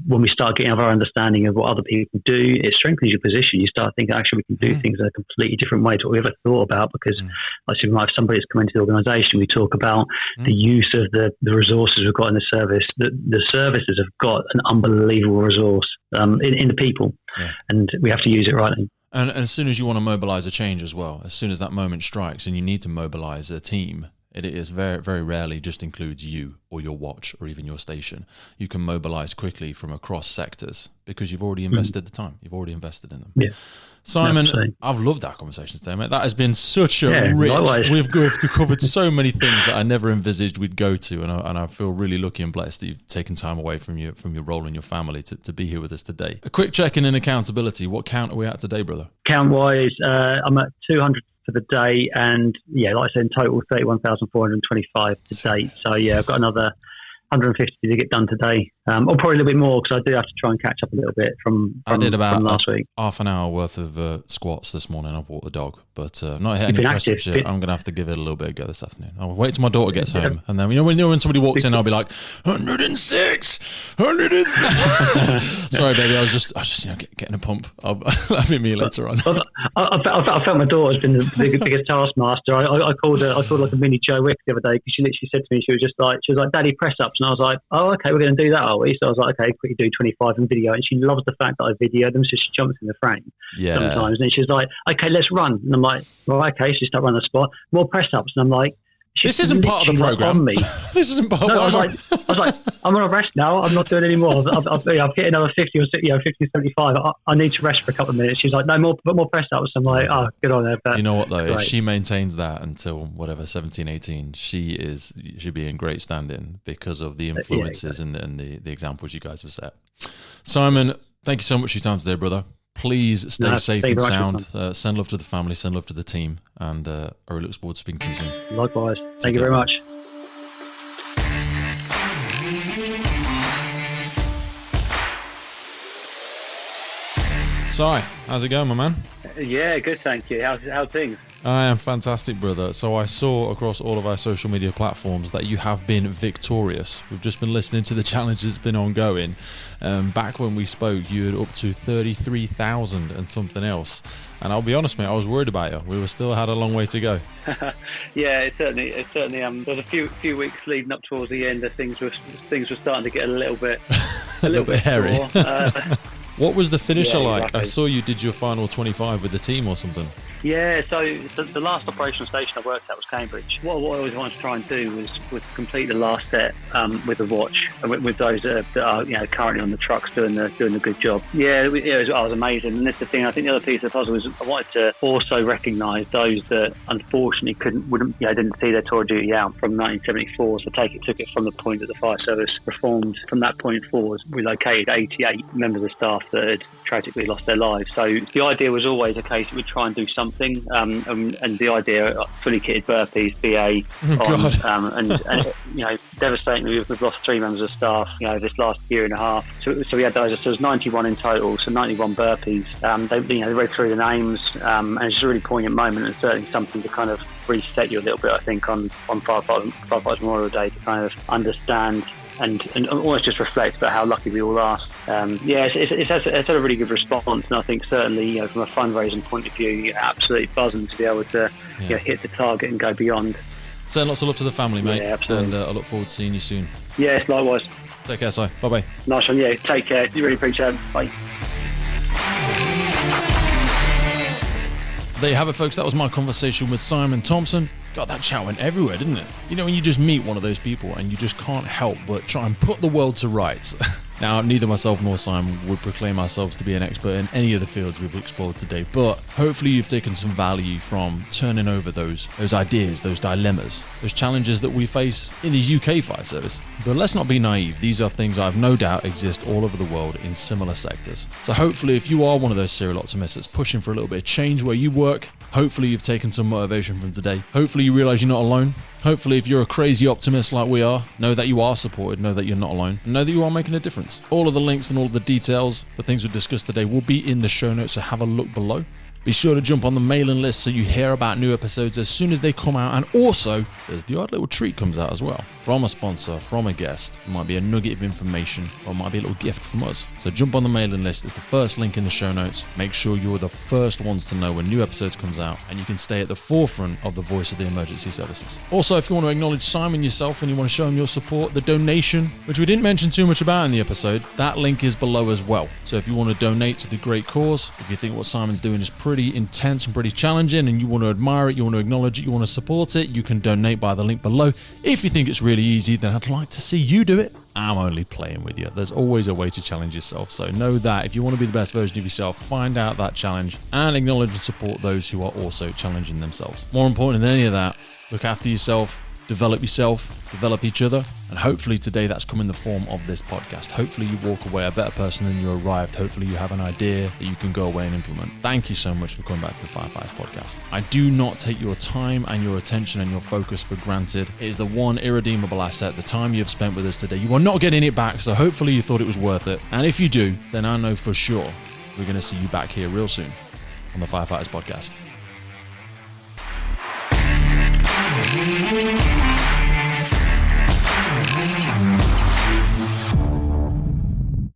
when we start getting our understanding of what other people do, it strengthens your position. You start thinking, actually, we can do things in a completely different way to what we ever thought about, because like if somebody that's come into the organisation, we talk about the use of the resources we've got in the service. The services have got an unbelievable resource in the people, and we have to use it rightly. And as soon as you want to mobilise a change as well, as soon as that moment strikes and you need to mobilise a team, it is very, very rarely just includes you or your watch or even your station. You can mobilise quickly from across sectors because you've already invested the time. You've already invested in them. Yeah. Simon, absolutely. I've loved our conversation today, mate. That has been such a rich... We've covered so many things that I never envisaged we'd go to, and I feel really lucky and blessed that you've taken time away from your role in your family to be here with us today. A quick check-in and accountability. What count are we at today, brother? Count-wise, I'm at 200 for the day, and like I said, in total 31,425 to date. So I've got another 150 to get done today, or probably a little bit more, because I do have to try and catch up a little bit from last week. Half an hour worth of squats this morning. I've walked the dog, but not hit any press ups yet. I'm going to have to give it a little bit of go this afternoon. I'll wait till my daughter gets home, and then when somebody walks in, I'll be like 106. Sorry, baby, I was just getting a pump. I'll have it me later on. I felt my daughter's been the biggest taskmaster. I called her like a mini Joe Wicks the other day, because she literally said to me, she was like, Daddy, press ups. And I was like, oh, okay, we're going to do that, are we? So I was like, okay, quickly do 25 in video. And she loves the fact that I video them, so she jumps in the frame sometimes. And she's like, okay, let's run. And I'm like, well, okay, so she start running the spot. More press ups. And I'm like, This isn't part of the program. On me. This isn't part of I was like, I'm on a rest now. I'm not doing any more. I've hit another 50 or 60, 50, 75. I need to rest for a couple of minutes. She's like, no, put more press ups. I'm like, oh, good on her. But you know what though? If she maintains that until whatever 17, 18, she'll be in great standing because of the influences and the examples you guys have set. Simon, thank you so much for your time today, brother. Please stay safe and sound. Send love to the family, send love to the team, and I really look forward to speaking to you soon. Likewise. Thank you very much. Si, how's it going, my man? Yeah, good, thank you. How's things? I am fantastic, brother. So I saw across all of our social media platforms that you have been victorious. We've just been listening to the challenge that's been ongoing. Back when we spoke, you had up to 33,000 and something else. And I'll be honest, mate, I was worried about you. We still had a long way to go. Yeah, it certainly. There was a few weeks leading up towards the end that things were starting to get a little bit hairy. What was the finisher like? Exactly. I saw you did your final 25 with the team or something. Yeah, so the last operational station I worked at was Cambridge. What I always wanted to try and do was complete the last set with the watch, with those that are currently on the trucks doing the good job. Yeah, it was amazing. And that's the thing. I think the other piece of the puzzle was I wanted to also recognise those that unfortunately didn't see their tour of duty out from 1974. So took it from the point that the fire service reformed. From that point forward, we located 88 members of staff that had tragically lost their lives. So the idea was always a case that we'd try and do something. And the idea of fully kitted burpees, BA, and devastatingly, we've lost 3 members of staff, this last year and a half. So we had those. So there was 91 in total, so 91 burpees. They read through the names, and it's just a really poignant moment, and certainly something to kind of reset you a little bit, I think, on Firefighters Memorial Day, to kind of understand and almost just reflect about how lucky we all are. It's had a really good response, and I think certainly from a fundraising point of view, absolutely buzzing to be able to hit the target and go beyond. Send lots of love to the family, mate. Yeah, absolutely. And I look forward to seeing you soon. Yes, likewise. Take care, Si. Bye-bye. Nice one. Yeah, take care. You really appreciate it. Bye. There you have it, folks. That was my conversation with Simon Thompson. God, that chat went everywhere, didn't it? When you just meet one of those people and you just can't help but try and put the world to rights. Now, neither myself nor Simon would proclaim ourselves to be an expert in any of the fields we've explored today, but hopefully you've taken some value from turning over those ideas, those dilemmas, those challenges that we face in the UK fire service. But let's not be naive. These are things I've no doubt exist all over the world in similar sectors. So hopefully if you are one of those serial optimists that's pushing for a little bit of change where you work, hopefully you've taken some motivation from today. Hopefully you realize you're not alone. Hopefully if you're a crazy optimist like we are, know that you are supported, know that you're not alone, and know that you are making a difference. All of the links and all of the details, the things we've discussed today, will be in the show notes, so have a look below. Be sure to jump on the mailing list so you hear about new episodes as soon as they come out, and also there's the odd little treat comes out as well from a sponsor, from a guest. It might be a nugget of information, or it might be a little gift from us. So jump on the mailing list. It's the first link in the show notes. Make sure you're the first ones to know when new episodes comes out, and you can stay at the forefront of the voice of the emergency services. Also, if you want to acknowledge Simon yourself and you want to show him your support, the donation, which we didn't mention too much about in the episode, that link is below as well. So if you want to donate to the great cause, if you think what Simon's doing is pretty intense and pretty challenging and you want to admire it, you want to acknowledge it, you want to support it, you can donate by the link below. If you think it's really easy, then I'd like to see you do it. I'm only playing with you. There's always a way to challenge yourself. So know that if you want to be the best version of yourself, find out that challenge and acknowledge and support those who are also challenging themselves. More important than any of that, look after yourself, develop each other, and hopefully today that's come in the form of this podcast. Hopefully you walk away a better person than you arrived. Hopefully you have an idea that you can go away and implement. Thank you so much for coming back to the Firefighters podcast. I do not take your time and your attention and your focus for granted. It is the one irredeemable asset, the time you've spent with us today. You are not getting it back, so hopefully you thought it was worth it. And if you do, then I know for sure we're going to see you back here real soon on the Firefighters podcast.